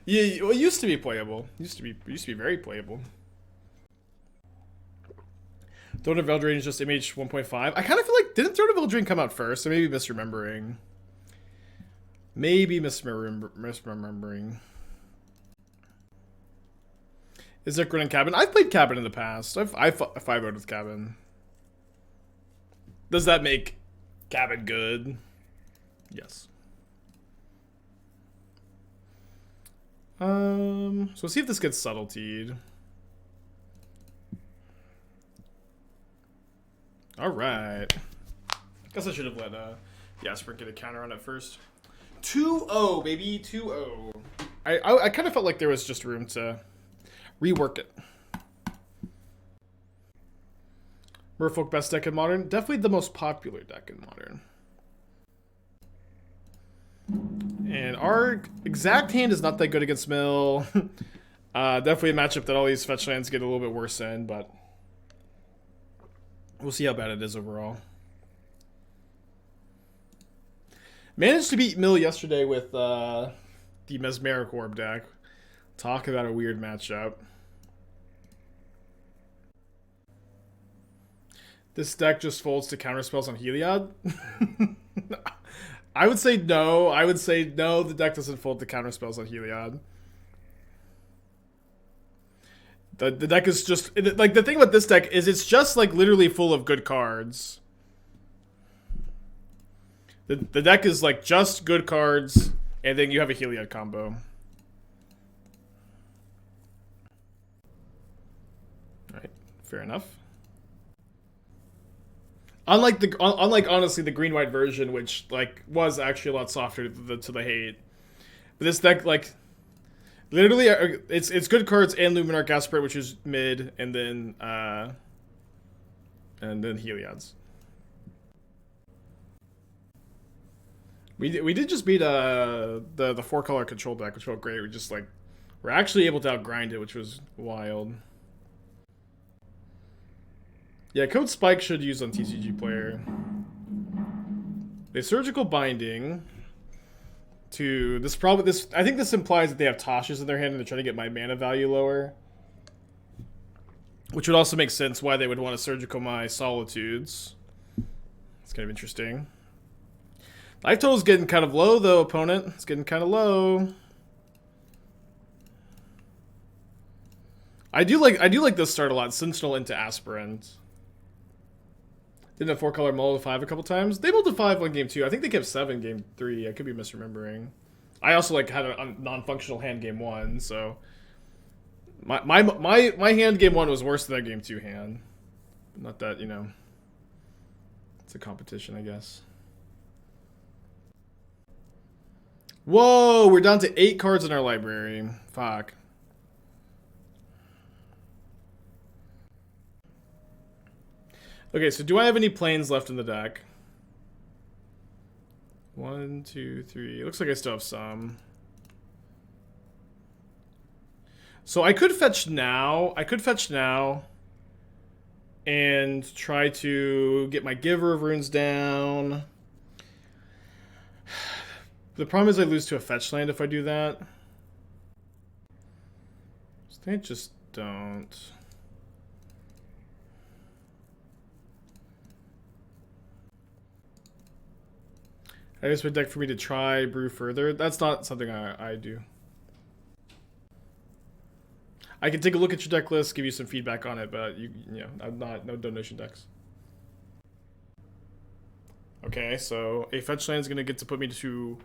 Yeah, well, it used to be playable. It used to be very playable. Throne of Eldraine is just MH 1.5. I kind of feel like, didn't Throne of Eldraine come out first? I may be misremembering. Maybe misremembering. Is there Grin Cabin? I've played Cabin in the past. I've 5-0'd with Cabin. Does that make Cabin good? Yes. So let's see if this gets subtletied. Alright. Guess I should have let the Aspirant get a counter on it first. 2-0, baby. 2-0. I kind of felt like there was just room to rework it. Merfolk best deck in Modern. Definitely the most popular deck in Modern. And our exact hand is not that good against Mill. Definitely a matchup that all these fetch lands get a little bit worse in, but we'll see how bad it is overall. Managed to beat Mill yesterday with the Mesmeric Orb deck. Talk about a weird matchup. This deck just folds to counterspells on Heliod. I would say no. I would say no, the deck doesn't fold to counterspells on Heliod. The deck is just, like, the thing about this deck is it's just, like, literally full of good cards. The deck is, like, just good cards, and then you have a Heliod combo. Alright, Fair enough. Unlike honestly the green-white version, which like was actually a lot softer to the hate. But this deck, like, literally, it's good cards and Luminarch Aspirant, which is mid, and then Heliod's. We did just beat the 4-color control deck, which felt great. We're actually able to outgrind it, which was wild. Yeah, Code Spike should use on TCG player. The Surgical Binding to this I think this implies that they have Tasha's in their hand and they're trying to get my mana value lower. Which would also make sense why they would want to Surgical my Solitudes. It's kind of interesting. Life total's getting kind of low though, opponent. It's getting kind of low. I do like this start a lot. Sentinel into Aspirant. Didn't have 4-color mull to 5 a couple times. They mulled to 5 on game 2. I think they kept 7 game 3. I could be misremembering. I also like had a non-functional hand game 1, so my hand game 1 was worse than that game 2 hand. Not that, you know. It's a competition, I guess. Whoa, we're down to 8 cards in our library. Fuck. Okay, so do I have any planes left in the deck? 1, 2, 3. It looks like I still have some. So I could fetch now. And try to get my Giver of Runes down. The problem is I lose to a fetch land if I do that. So I just don't. I guess with deck for me to try brew further. That's not something I do. I can take a look at your deck list, give you some feedback on it, but you know, I'm not no donation decks. Okay, so a fetch land is gonna get to put me to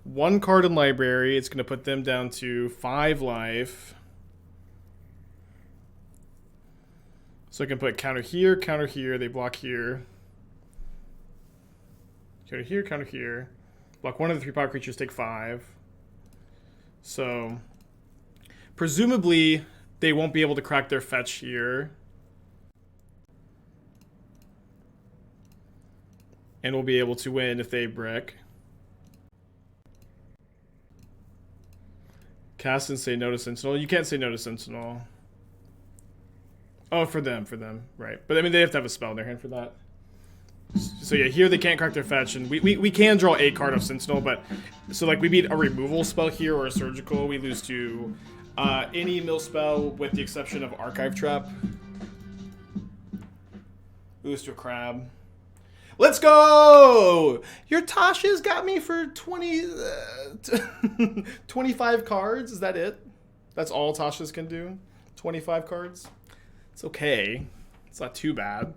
1 card in library. It's gonna put them down to 5 life. So I can put counter here, they block here. Counter here. Block 1 of the 3 power creatures, take 5. So, presumably, they won't be able to crack their fetch here. And we'll be able to win if they brick. Cast and say no to Sentinel. You can't say no to Sentinel. Oh, for them, right. But I mean, they have to have a spell in their hand for that. So yeah, here they can't crack their fetch, and we can draw a card of Sentinel, but so like we beat a removal spell here or a surgical, we lose to any mill spell with the exception of Archive Trap. We lose to a crab. Let's go! Your Tasha's got me for 25 cards. Is that it? That's all Tasha's can do? 25 cards? It's okay. It's not too bad.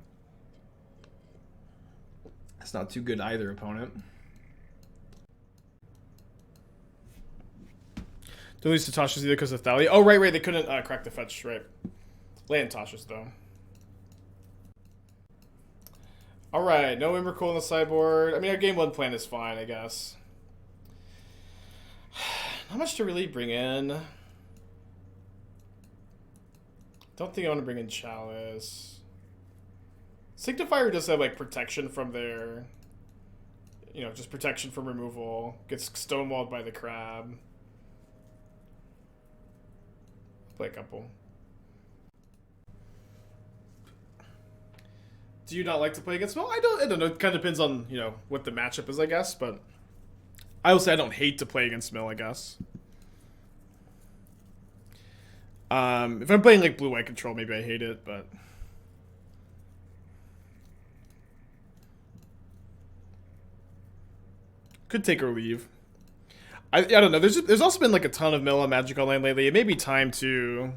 It's not too good either, opponent. Don't lose to Tasha's either because of Thalia. Oh, right. They couldn't crack the fetch, right. Land Tasha's, though. Alright, no Emrakul on the sideboard. I mean, our game 1 plan is fine, I guess. Not much to really bring in. Don't think I want to bring in Chalice. Sanctifier does have, like, protection from their... You know, just protection from removal. Gets stonewalled by the crab. Play a couple. Do you not like to play against them? I don't know. It kind of depends on, you know, what the matchup is, I guess. But I will say I don't hate to play against Mill, I guess. If I'm playing, like, blue-white control, maybe I hate it, but... Could take or leave. I don't know. There's also been like a ton of Mill on Magic Online lately. It may be time to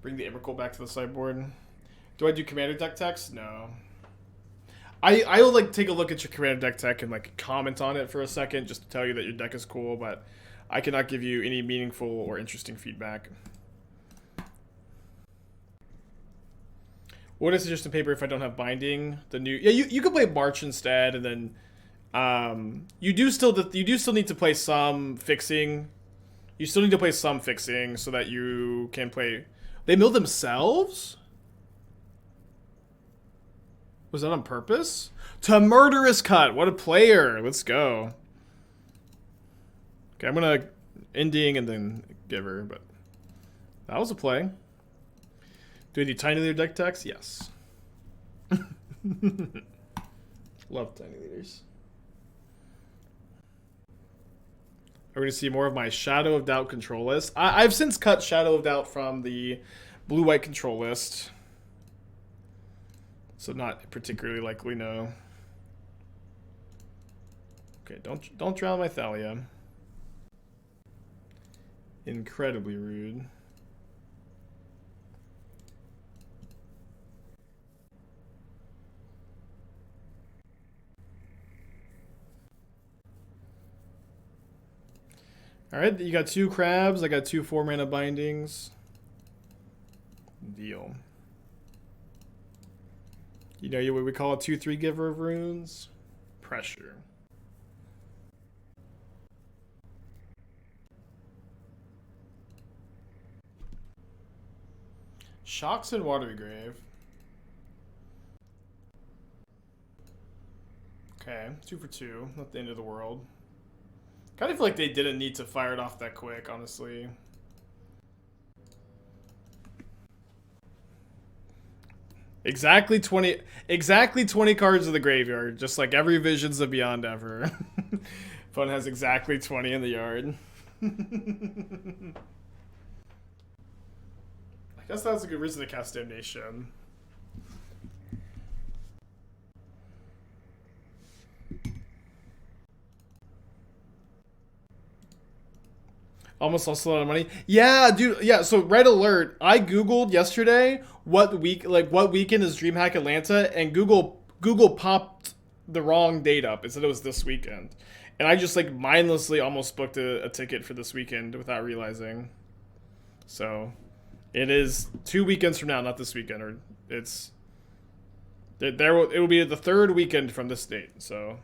bring the Emrakul back to the sideboard. Do I do Commander deck text? No. I will like take a look at your Commander deck tech and like comment on it for a second just to tell you that your deck is cool, but I cannot give you any meaningful or interesting feedback. What is suggestion paper if I don't have binding? The new you could play March instead, and then you do still need to play some fixing. You still need to play some fixing so that you can play. They mill themselves? Was that on purpose? To Murderous Cut. What a player. Let's go. Okay, I'm gonna ending and then Giver, but that was a play. Do we do Tiny Leader deck text? Yes. Love Tiny Leaders. Are we going to see more of my Shadow of Doubt control list? I've since cut Shadow of Doubt from the blue-white control list. So not particularly likely, no. Okay, don't drown my Thalia. Incredibly rude. Alright, you got 2 crabs, I got 2 4-mana bindings. Deal. You know what we call a 2/3 giver of runes? Pressure. Shocks and Watery Grave. Okay, 2 for 2, not the end of the world. Kind of feel like they didn't need to fire it off that quick, honestly. Exactly 20 cards in the graveyard, just like every Visions of Beyond ever. Fun has exactly 20 in the yard. I guess that was a good reason to cast Damnation. Almost lost a lot of money. Yeah, dude. Yeah. So red alert. I googled yesterday what weekend is DreamHack Atlanta, and Google popped the wrong date up and said it was this weekend, and I just like mindlessly almost booked a ticket for this weekend without realizing. So it is 2 weekends from now, not this weekend, or it will be the 3rd weekend from this date. So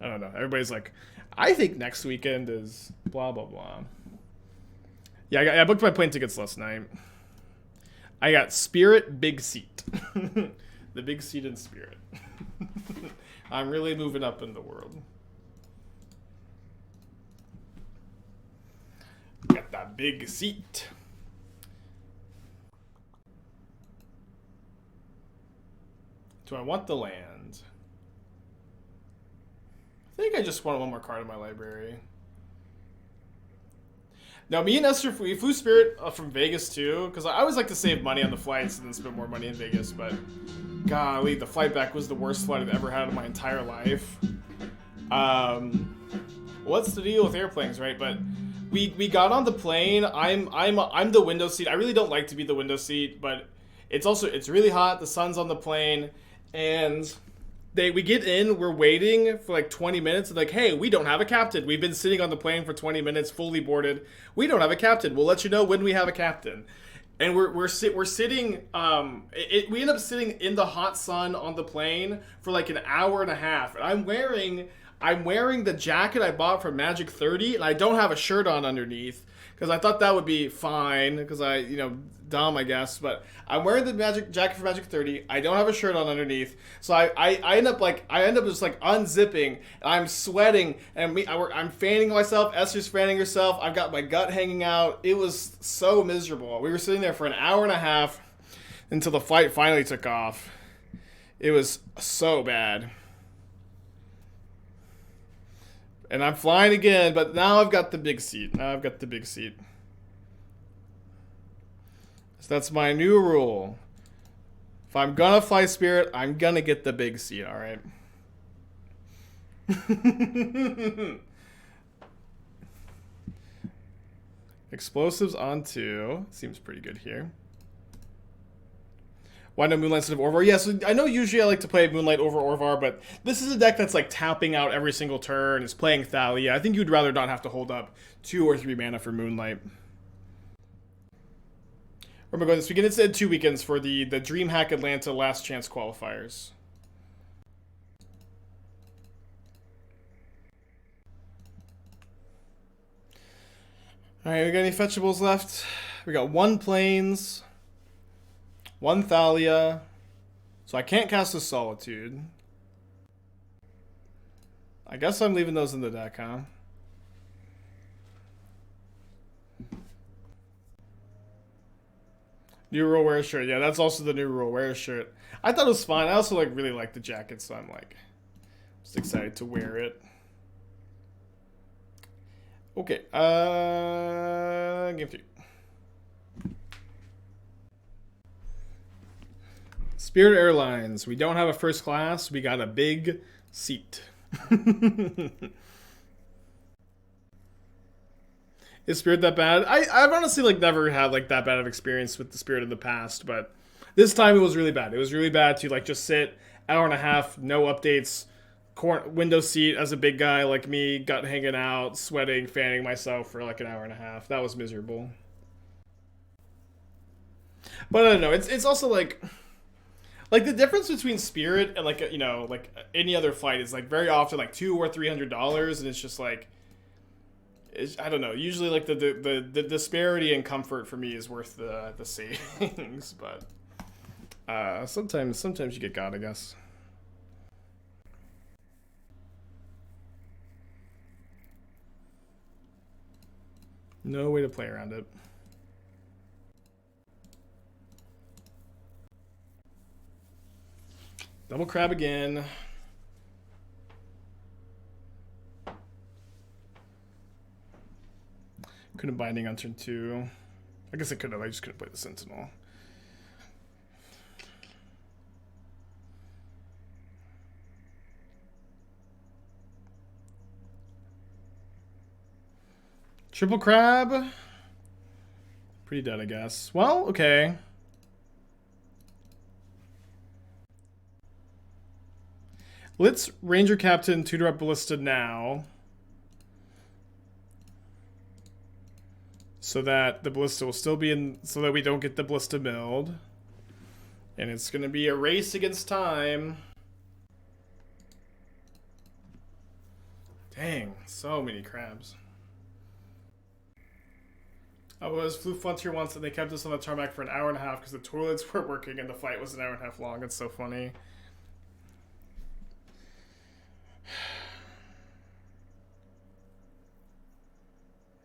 I don't know. Everybody's like, I think next weekend is blah, blah, blah. Yeah, I booked my plane tickets last night. I got Spirit Big Seat. The big seat in Spirit. I'm really moving up in the world. Got that big seat. Do I want the land? I think I just want 1 more card in my library. Now, me and Esther, we flew Spirit from Vegas too, because I always like to save money on the flights and then spend more money in Vegas, but golly, the flight back was the worst flight I've ever had in my entire life. What's the deal with airplanes, right? But we got on the plane. I'm the window seat. I really don't like to be the window seat, but it's really hot. The sun's on the plane, and we get in, we're waiting for like 20 minutes, and like, hey, we don't have a captain. We've been sitting on the plane for 20 minutes, fully boarded. We don't have a captain. We'll let you know when we have a captain. And we're sitting. We end up sitting in the hot sun on the plane for like an hour and a half. And I'm wearing the jacket I bought from Magic 30, and I don't have a shirt on underneath because I thought that would be fine because dumb, I guess. But I'm wearing the jacket for Magic 30. I don't have a shirt on underneath, so I end up just like unzipping. And I'm sweating, and I'm fanning myself. Esther's fanning herself. I've got my gut hanging out. It was so miserable. We were sitting there for an hour and a half until the flight finally took off. It was so bad. And I'm flying again, but now I've got the big seat. So that's my new rule. If I'm gonna fly Spirit, I'm gonna get the big seat, alright? Explosives on 2. Seems pretty good here. Why no Moonlight instead of Orvar? Yeah, so I know usually I like to play Moonlight over Orvar, but this is a deck that's like tapping out every single turn. It's playing Thalia. I think you'd rather not have to hold up 2 or 3 mana for Moonlight. Where am I going this weekend? It's 2 weekends for the DreamHack Atlanta Last Chance qualifiers. Alright, we got any fetchables left? We got 1 Plains, 1 Thalia. So I can't cast a Solitude. I guess I'm leaving those in the deck, huh? New rule wear shirt. Yeah, that's also the new rule wear shirt. I thought it was fine. I also like really like the jacket, so I'm like just excited to wear it. Okay, game 3. Spirit Airlines. We don't have a first class. We got a big seat. Is Spirit that bad? I've honestly like never had like that bad of experience with the Spirit in the past, but this time it was really bad. It was really bad to like just sit hour and a half, no updates, window seat as a big guy like me, got hanging out, sweating, fanning myself for like an hour and a half. That was miserable. But I don't know. It's also like the difference between Spirit and like you know like any other fight is like very often like $200 or $300, and it's just like I don't know. Usually like the disparity in comfort for me is worth the savings, but sometimes you get God, I guess. No way to play around it. Double crab again. Couldn't binding on turn 2. I guess I could have. I just couldn't play the Sentinel. Triple crab. Pretty dead, I guess. Well, okay. Let's Ranger-Captain Tutor-Up Ballista now. So that the Ballista will still be in, so that we don't get the Ballista milled. And it's going to be a race against time. Dang, so many crabs. I was flew Frontier once and they kept us on the tarmac for an hour and a half because the toilets weren't working and the fight was an hour and a half long. It's so funny.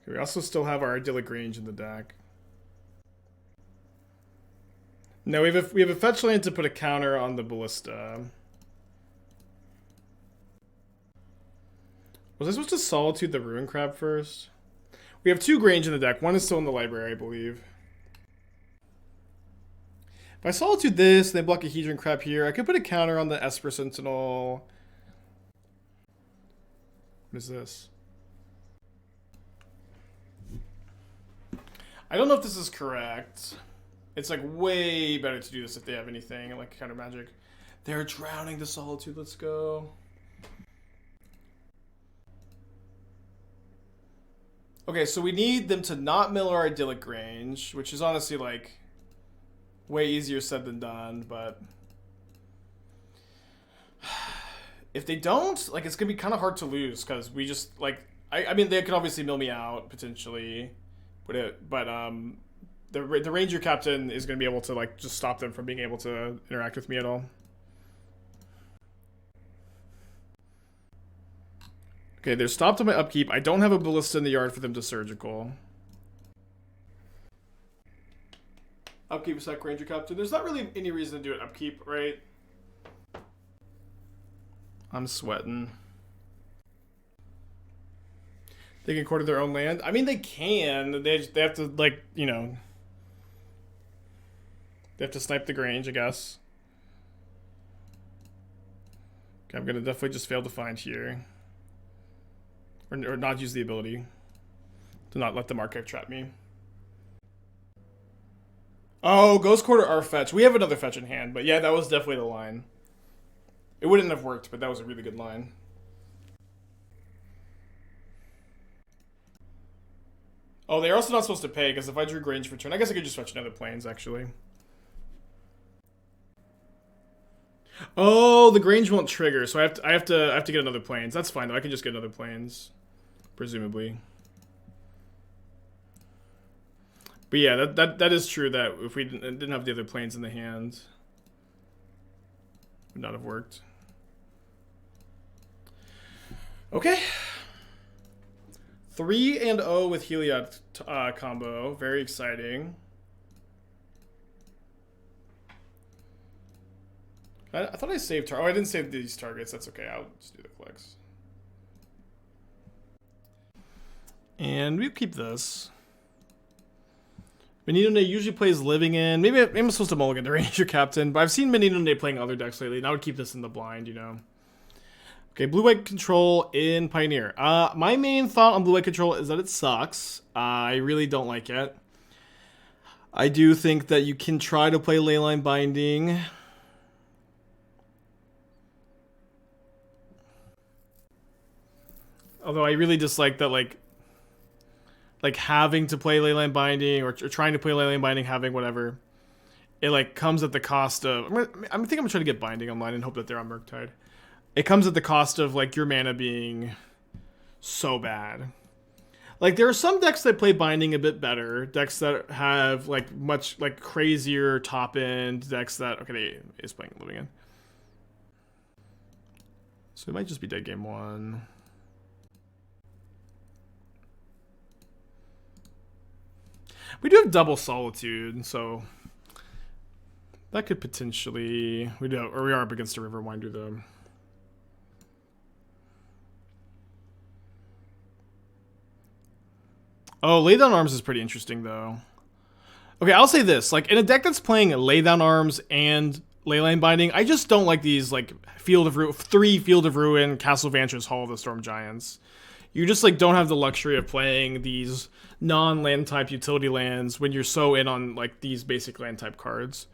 We also still have our Idyllic Grange in the deck. No, we have a fetch land to put a counter on the Ballista. Was I supposed to Solitude the Ruin Crab first? We have 2 Grange in the deck. One is still in the library, I believe. If I Solitude this, and they block a Hedron Crab here, I could put a counter on the Esper Sentinel. What is this? I don't know if this is correct. It's like way better to do this if they have anything like counter magic. They're drowning the Solitude. Let's go. Okay, so we need them to not mill our Idyllic Grange, which is honestly like way easier said than done, but if they don't, like it's gonna be kind of hard to lose because we just like I mean they could obviously mill me out potentially. But the Ranger Captain is going to be able to like just stop them from being able to interact with me at all. Okay, they're stopped on my upkeep. I don't have a Ballista in the yard for them to surgical. Upkeep is like Ranger Captain. There's not really any reason to do it upkeep, right? I'm sweating. They can quarter their own land. I mean, they can. They have to, like, you know... They have to snipe the Grange, I guess. Okay, I'm going to definitely just fail to find here. Or not use the ability. To not let the Archive trap me. Oh, Ghost Quarter our fetch. We have another fetch in hand, but yeah, that was definitely the line. It wouldn't have worked, but that was a really good line. Oh, they're also not supposed to pay, because if I drew Grange for turn, I guess I could just fetch another planes, actually. Oh, the Grange won't trigger, so I have to get another planes. That's fine though. I can just get another planes, presumably. But yeah, that is true that if we didn't have the other planes in the hand, it would not have worked. Okay. 3-0 with Heliod combo. Very exciting. I thought I saved oh, I didn't save these targets. That's okay. I'll just do the clicks. And we'll keep this. Menino usually plays Living In. Maybe I'm supposed to mulligan the Ranger Captain, but I've seen Menino playing other decks lately, and I would keep this in the blind, you know. Okay, blue-white control in Pioneer. My main thought on blue-white control is that it sucks. I really don't like it. I do think that you can try to play Leyline Binding. Although I really dislike that, like having to play Leyline Binding or trying to play Leyline Binding, having whatever. It, like, comes at the cost of... I think I'm going to try to get Binding online and hope that they're on Murktide. It comes at the cost of, like, your mana being so bad. Like, there are some decks that play Binding a bit better. Decks that have, like, much, like, crazier top-end decks that... Okay, they is playing Living In. So it might just be dead game 1. We do have double Solitude, so... that could potentially... we are up against a Riverwinder, though. Oh, Lay Down Arms is pretty interesting, though. Okay, I'll say this. Like, in a deck that's playing Lay Down Arms and Leyline Binding, I just don't like these, like, Field of Ruin, 3 Field of Ruin, Castle Vantress, Hall of the Storm Giants. You just, like, don't have the luxury of playing these non-land type utility lands when you're so in on, like, these basic land type cards.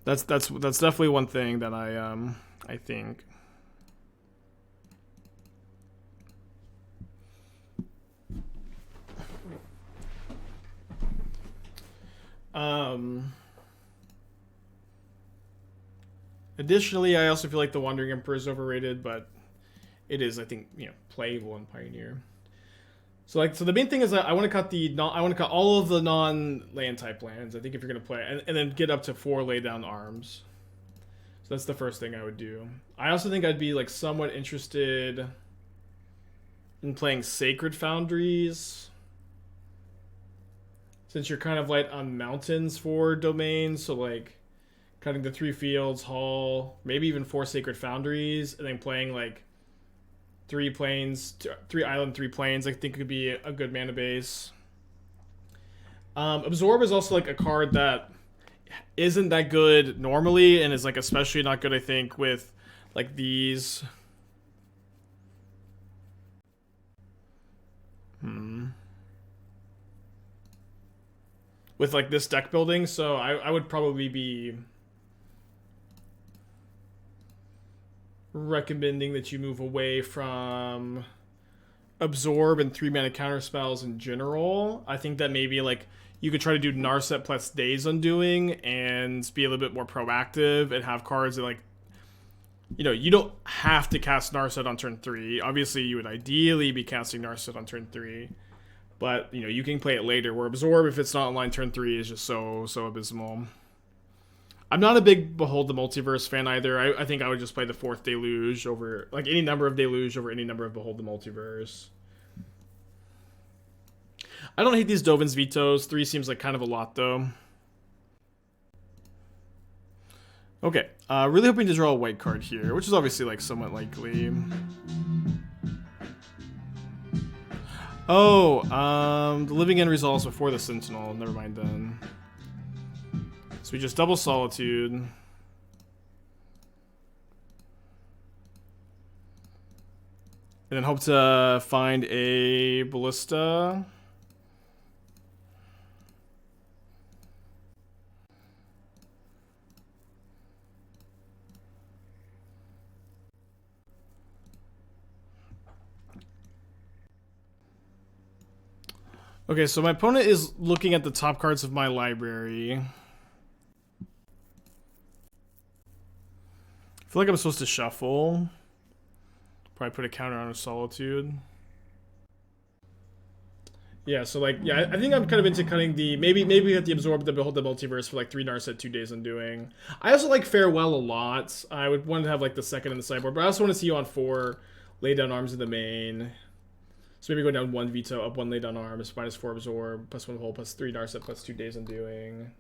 That's definitely one thing that I think. Additionally, I also feel like the Wandering Emperor is overrated, but it is, I think, you know, playable in Pioneer. So the main thing is that I want to cut all of the non-land type lands. I think if you're gonna play, and then get up to 4 Lay Down Arms. So that's the first thing I would do. I also think I'd be, like, somewhat interested in playing Sacred Foundries, since you're kind of light on mountains for domains. So, like, cutting the 3 fields, Hall, maybe even 4 Sacred Foundries, and then playing, like, 3 plains, 3 island, 3 plains, I think could be a good mana base. Absorb is also, like, a card that isn't that good normally, and is, like, especially not good, I think, with, like, these. With, like, this deck building, so I would probably be recommending that you move away from Absorb and 3 mana counter spells in general. I think that maybe, like, you could try to do Narset plus Days Undoing and be a little bit more proactive and have cards that, like, you know, you don't have to cast Narset on turn 3. Obviously, you would ideally be casting Narset on turn 3. But, you know, you can play it later, where Absorb, if it's not online turn 3, is just so abysmal. I'm not a big Behold the Multiverse fan either. I think I would just play the 4th Deluge over, like, any number of Deluge over any number of Behold the Multiverse. I don't hate these Dovin's Vetoes. 3 seems like kind of a lot, though. Okay, really hoping to draw a white card here, which is obviously, like, somewhat likely. Oh, the Living End resolves before the Sentinel. Never mind then. So we just double Solitude. And then hope to find a Ballista. Okay, so my opponent is looking at the top cards of my library. I feel like I'm supposed to shuffle. Probably put a counter on a Solitude. Yeah, so like, yeah, I think I'm kind of into cutting the, maybe we have to absorb the Behold the Multiverse for like 3 Narset 2 days Undoing. I also like Farewell a lot. I would want to have like the second in the sideboard, but I also want to see you on 4, lay down arms in the main. So maybe go down 1 Veto, up 1 lay down arms, -4 absorb, +1 hold, +3 Narset, +2 days Undoing.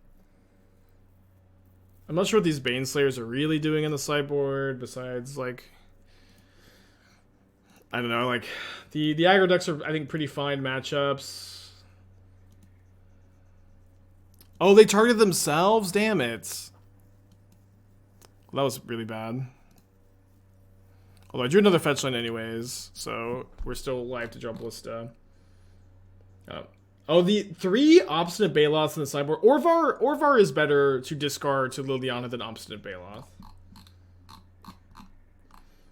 I'm not sure what these Baneslayers are really doing in the sideboard, besides like, I don't know, like, the aggro decks are, I think, pretty fine matchups. Oh, they targeted themselves? Damn it. Well, that was really bad. Although I drew another fetch line anyways, so we're still alive to draw Ballista. Oh, the 3 Obstinate Baloths in the sideboard. Orvar is better to discard to Liliana than Obstinate Baloth.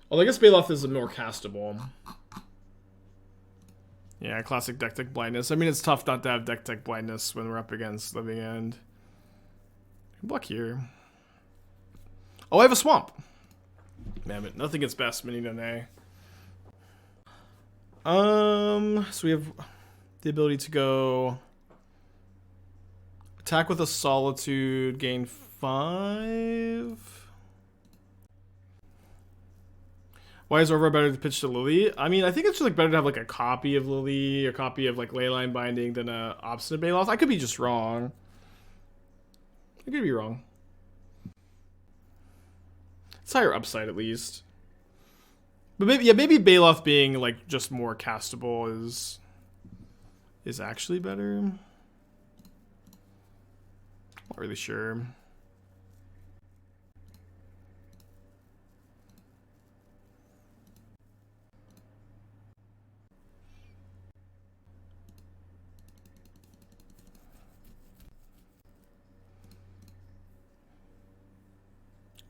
Well, I guess Baloth is more castable. Yeah, classic deck tech blindness. I mean, it's tough not to have deck tech blindness when we're up against Living End. Block here. Oh, I have a swamp. Damn it, nothing gets best, Mini Nene. So we have the ability to go attack with a Solitude, gain 5. Why is Orvar better to pitch to Lily? I mean, I think it's just like better to have like a copy of Lily, a copy of like Leyline Binding than a Obstinate Baloth. I could be just wrong. I could be wrong. It's higher upside at least. But maybe, yeah, maybe Baloth being like just more castable is actually better. Not really sure.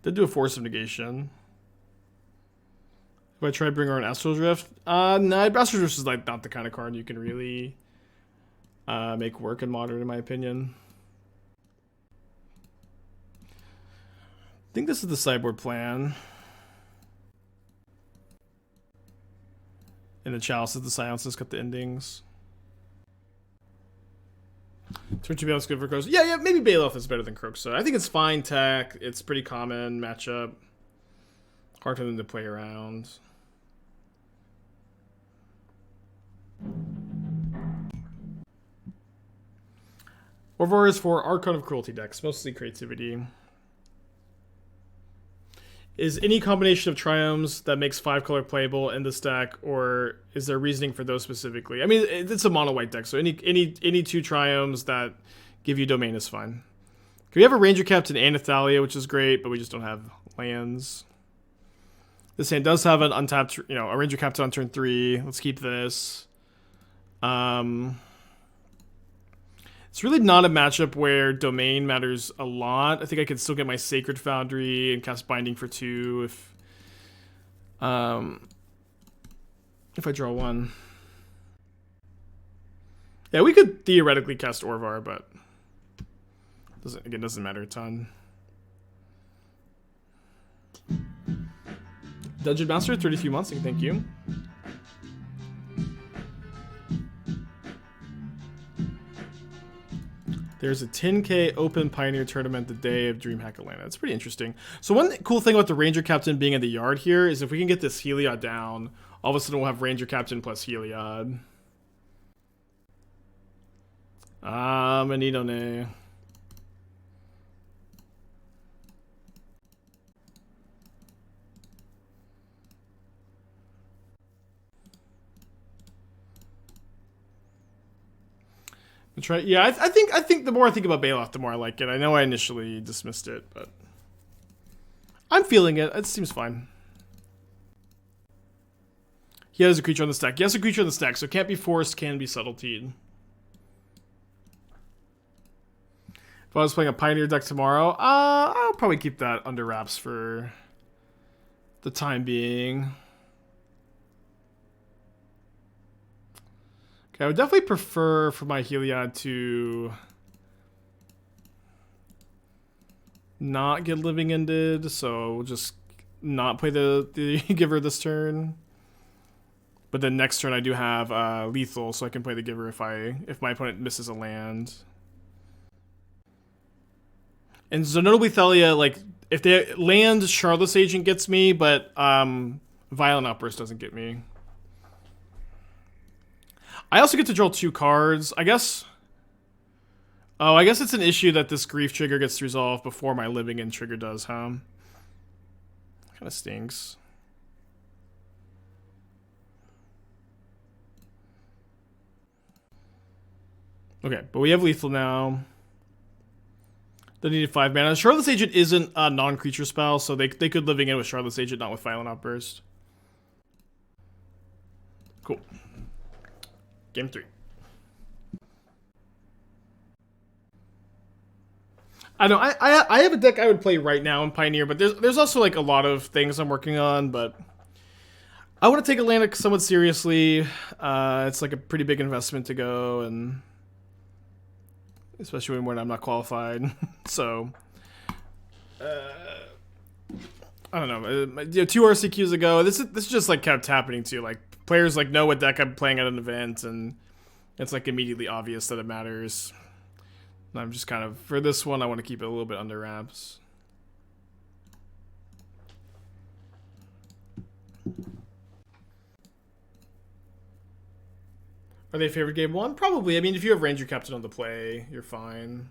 Did do a Force of Negation. If I try to bring her an Astral Drift, no, Astral Drift is like not the kind of card you can really make work in Modern, in my opinion. I think this is the sideboard plan. And the Chalice is the silences, cut the endings. Turn 2 Baloth's good for Kroxa. Yeah, maybe Baloth is better than Kroxa. I think it's fine tech. It's pretty common matchup. Hard for them to play around. Orvar is for Archon of Cruelty decks, mostly creativity. Is any combination of Triomes that makes 5-color playable in this deck, or is there reasoning for those specifically? I mean, it's a mono-white deck, so any 2 Triomes that give you domain is fine. We have a Ranger-Captain and a Thalia, which is great, but we just don't have lands. This hand does have an untapped, you know, a Ranger-Captain on turn 3. Let's keep this. It's really not a matchup where domain matters a lot. I think I could still get my Sacred Foundry and cast Binding for 2 if I draw 1. Yeah, we could theoretically cast Orvar, but doesn't matter a ton. Dungeon Master, 33 months, thank you. There's a 10K open Pioneer tournament the day of DreamHack Atlanta. It's pretty interesting. So one cool thing about the Ranger Captain being in the yard here is if we can get this Heliod down, all of a sudden we'll have Ranger Captain plus Heliod. Manidone. Try, yeah, I think the more I think about Baloth, the more I like it. I know I initially dismissed it, but I'm feeling it. It seems fine. He has a creature on the stack. He has a creature on the stack, so it can't be forced, can be subtletied. If I was playing a Pioneer deck tomorrow, I'll probably keep that under wraps for the time being. Okay, I would definitely prefer for my Heliod to not get living ended, so we'll just not play the giver this turn. But then next turn I do have lethal, so I can play the giver if my opponent misses a land. And so notably Thalia, like if they land, Charlotte's Agent gets me, but Violent Outburst doesn't get me. I also get to draw 2 cards, I guess. Oh, I guess it's an issue that this grief trigger gets resolved before my living end trigger does, huh? Kind of stinks. Okay, but we have lethal now. They needed 5 mana. Charlotte's Agent isn't a non-creature spell, so they could living in with Charlotte's Agent, not with Violent Outburst. Cool. Game 3. I know I have a deck I would play right now in Pioneer, but there's also like a lot of things I'm working on, but I want to take Atlantic somewhat seriously. It's like a pretty big investment to go, and especially when I'm not qualified. So I don't know. 2 RCQs ago, this just like kept happening too. Like players like know what deck I'm playing at an event, and it's like immediately obvious that it matters. And I'm just kind of, for this one, I want to keep it a little bit under wraps. Are they favorite game 1? Probably. I mean, if you have Ranger-Captain on the play, you're fine.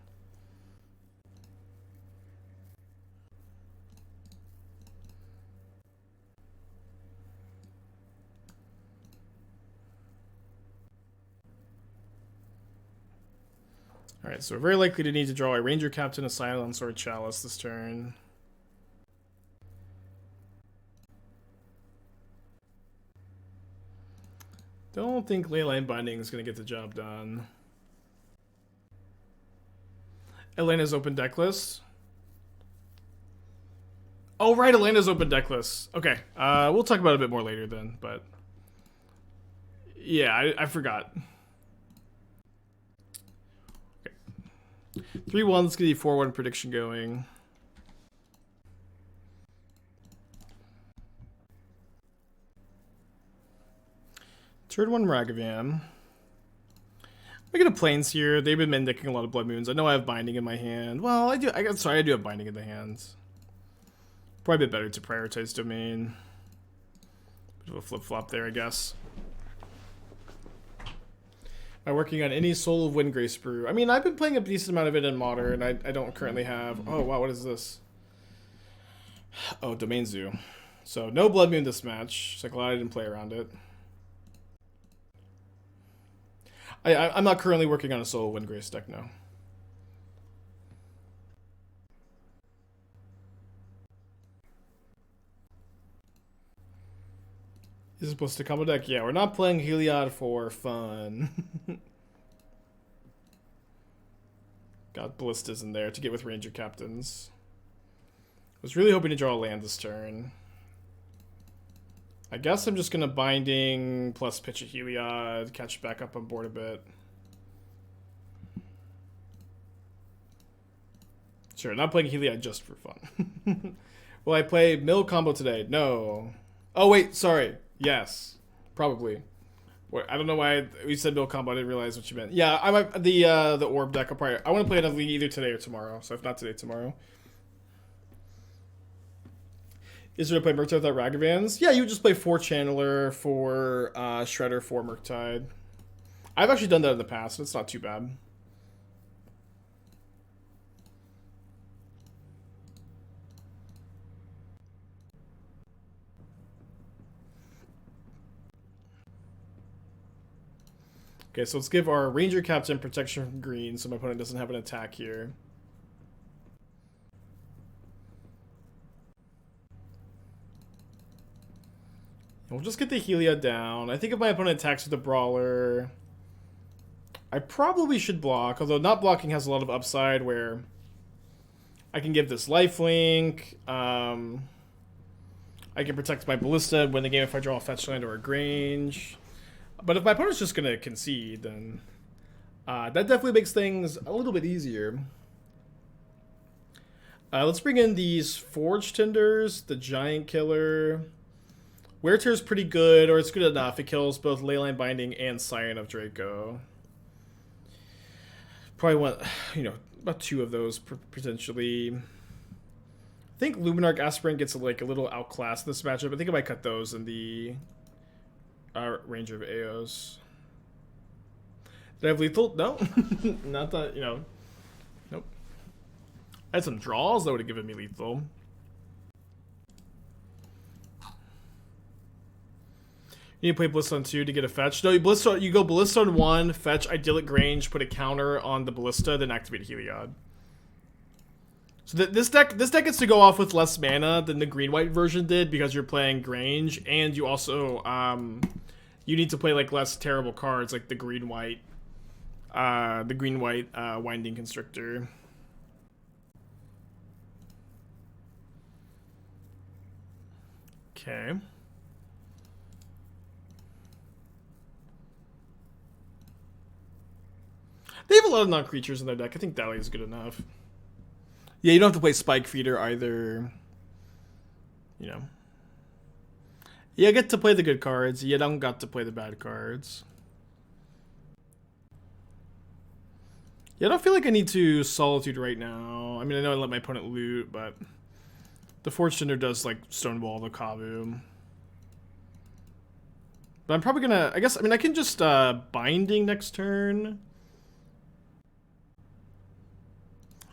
Alright, so we're very likely to need to draw a Ranger-Captain, a Silence, or a Chalice this turn. Don't think Leyline Binding is going to get the job done. Elena's open deck list. Oh, right, Elena's open deck list. Okay, we'll talk about it a bit more later then, but... Yeah, I forgot. 3-1, let's get the 4-1 prediction going. Turn 1 Ragavan. I'm gonna Plains here. They've been mendicking a lot of Blood Moons. I know I have Binding in my hand. Well, I do have Binding in the hands. Probably a bit better to prioritize Domain. Bit of a flip-flop there, I guess. Am I working on any Soul of Windgrace brew? I mean, I've been playing a decent amount of it in Modern. I don't currently have... Oh, wow, what is this? Oh, Domain Zoo. So, no Blood Moon this match. So glad I didn't play around it. I'm not currently working on a Soul of Windgrace deck, no. Is it supposed to combo deck? Yeah, we're not playing Heliod for fun. Got Ballistas in there to get with Ranger Captains. Was really hoping to draw a land this turn. I guess I'm just gonna Binding plus pitch a Heliod, catch back up on board a bit. Sure, not playing Heliod just for fun. Will I play mill combo today? No. Oh wait, sorry. Yes, probably. I don't know why we said mill combo. I didn't realize what you meant. Yeah, I might the orb deck. I want to play it either today or tomorrow. So if not today, tomorrow. Is there to play Murktide without Ragavans? Yeah, you would just play 4 Channeler, 4 Shredder, 4 Murktide. I've actually done that in the past, and it's not too bad. Okay, so let's give our Ranger Captain protection from green so my opponent doesn't have an attack here. We'll just get the Heliod down. I think if my opponent attacks with the Brawler, I probably should block, although not blocking has a lot of upside where I can give this lifelink. I can protect my Ballista, win the game if I draw a fetch land or a Grange. But if my opponent's just gonna concede, then that definitely makes things a little bit easier. Let's bring in these Forge-Tenders, the Giant Killer. Wear Tear is pretty good, or it's good enough. It kills both Leyline Binding and Scion of Draco. Probably want, about 2 of those potentially. I think Luminarch Aspirant gets like a little outclassed in this matchup. I think I might cut those in the Ranger of Eos. Did I have lethal? No. Not that, Nope. I had some draws that would have given me lethal. You need to play Ballista on 2 to get a fetch. No, you go Ballista on 1, fetch Idyllic Grange, put a counter on the Ballista, then activate Heliod. So this deck gets to go off with less mana than the green-white version did because you're playing Grange, and you also you need to play like less terrible cards like the green-white Winding Constrictor. Okay. They have a lot of non-creatures in their deck. I think Thalia is good enough. Yeah, you don't have to play Spike Feeder either. Yeah, I get to play the good cards. You don't got to play the bad cards. Yeah, I don't feel like I need to Solitude right now. I mean, I know I let my opponent loot, but the Forge-Tender does, like, Stonewall the Kavu. But I'm probably gonna... I can just Binding next turn.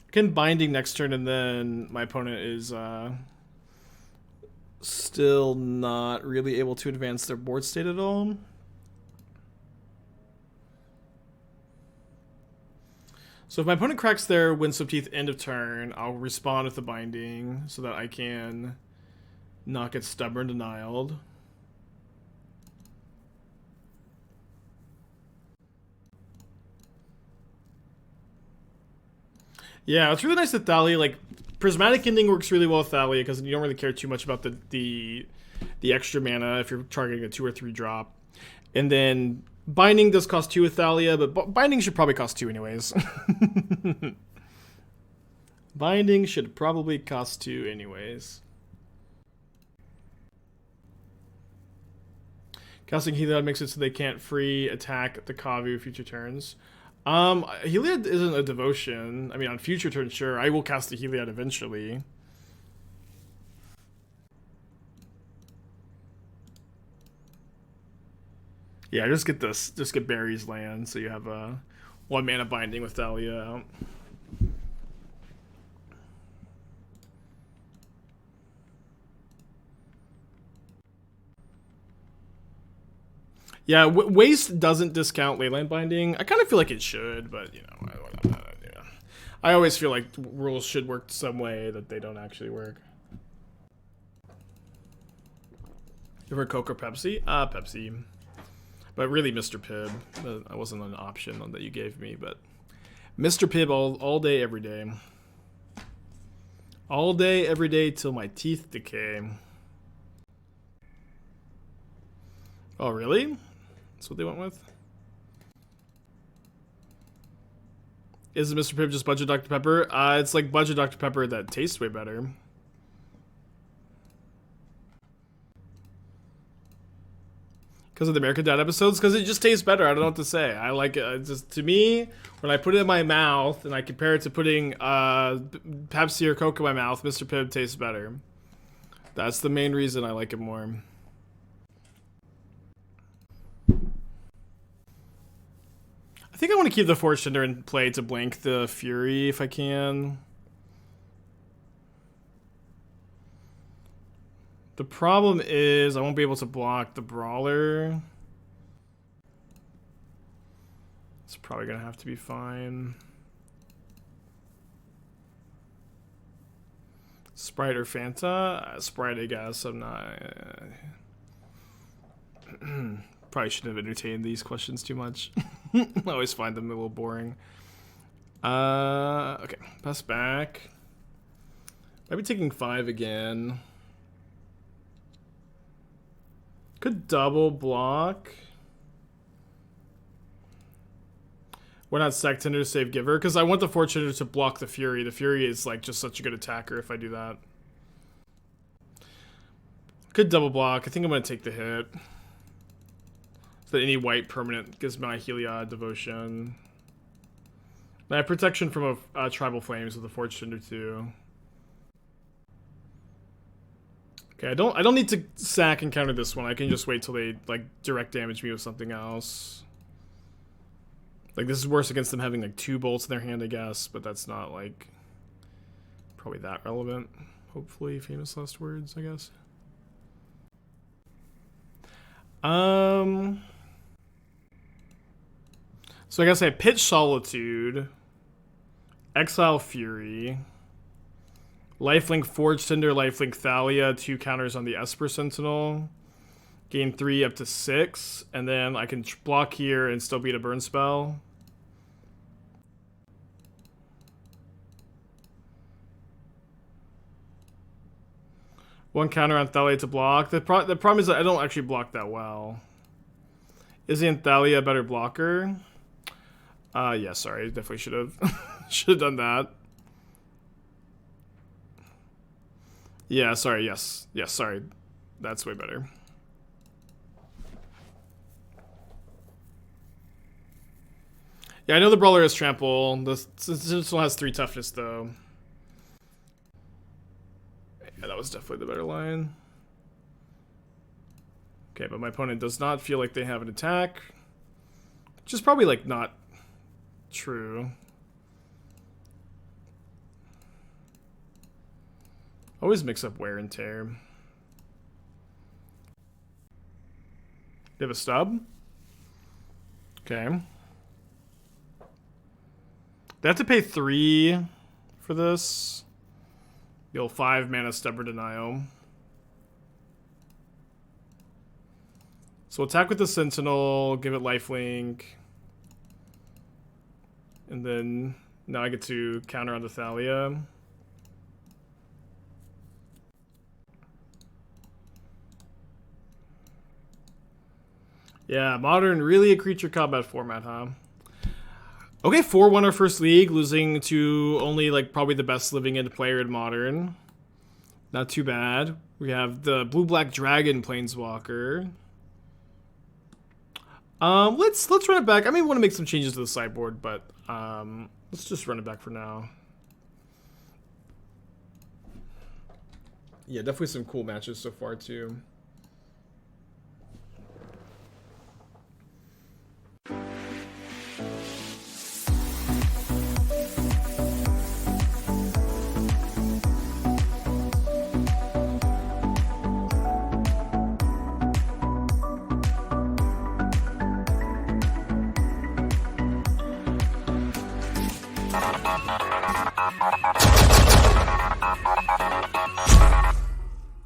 I can Binding next turn, and then my opponent is still not really able to advance their board state at all. So if my opponent cracks their Windswept Heath end of turn, I'll respond with the Binding so that I can not get Stubborn Denialed. Yeah, it's really nice that Thalia, like, Prismatic Ending works really well with Thalia because you don't really care too much about the extra mana if you're targeting a 2 or 3 drop. And then Binding does cost 2 with Thalia, but Binding should probably cost 2 anyways. Binding should probably cost 2 anyways. Casting Heliod makes it so they can't free attack the Kavu future turns. Heliod isn't a devotion. I mean, on future turns, sure. I will cast the Heliod eventually. Yeah, just get Barry's land, so you have a 1 mana Binding with Thalia out. Yeah, Waste doesn't discount Leyline Binding. I kind of feel like it should, but, I always feel like rules should work some way that they don't actually work. You ever Coke or Pepsi? Pepsi. But really Mr. Pibb. That wasn't an option that you gave me, but Mr. Pibb all day, every day. All day, every day, till my teeth decay. Oh, really? That's what they went with? Is Mr. Pibb just Budget Dr. Pepper? It's like Budget Dr. Pepper that tastes way better. Because of the American Dad episodes? Because it just tastes better. I don't know what to say. I like it. Just, to me, when I put it in my mouth and I compare it to putting Pepsi or Coke in my mouth, Mr. Pibb tastes better. That's the main reason I like it more. I think I want to keep the Forge-Tender in play to blank the Fury if I can. The problem is I won't be able to block the Brawler. It's probably going to have to be fine. Sprite or Fanta? Sprite, I guess. I'm not... Probably shouldn't have entertained these questions too much. I always find them a little boring. Okay, pass back. Might be taking 5 again. Could double block. Why not sack Tender to save Giver? Because I want the Forge-Tender to block the Fury. The Fury is like just such a good attacker if I do that. Could double block. I think I'm going to take the hit. So that any white permanent gives my Heliod Devotion. And I have protection from a Tribal Flames with the Forge-Tender too. Okay, I don't need to sack and counter this one. I can just wait till they like direct damage me with something else. Like this is worse against them having like 2 bolts in their hand, I guess, but that's not like probably that relevant. Hopefully, famous last words, I guess. So I guess I pitch Solitude, exile Fury, lifelink Forge-Tender, lifelink Thalia, 2 counters on the Esper Sentinel, gain 3 up to 6, and then I can block here and still beat a burn spell. One counter on Thalia to block. The problem is that I don't actually block that well. Isn't Thalia a better blocker? Yeah, sorry, definitely should have done that. Yeah, sorry, yes, sorry, that's way better. Yeah, I know the Brawler has trample. The Sentinel has 3 toughness though. Yeah, that was definitely the better line. Okay, but my opponent does not feel like they have an attack, which is probably like not true. Always mix up wear and tear. They have a stub? Okay. They have to pay 3 for this. Deal 5 mana Stubborn Denial. So attack with the Sentinel, give it lifelink. And then now I get to counter on the Thalia. Yeah, Modern, really a creature combat format, huh? Okay, 4-1 our first league, losing to only like probably the best living end player in Modern. Not too bad. We have the blue-black dragon planeswalker. Let's run it back. I may want to make some changes to the sideboard, but let's just run it back for now. Yeah, definitely some cool matches so far too.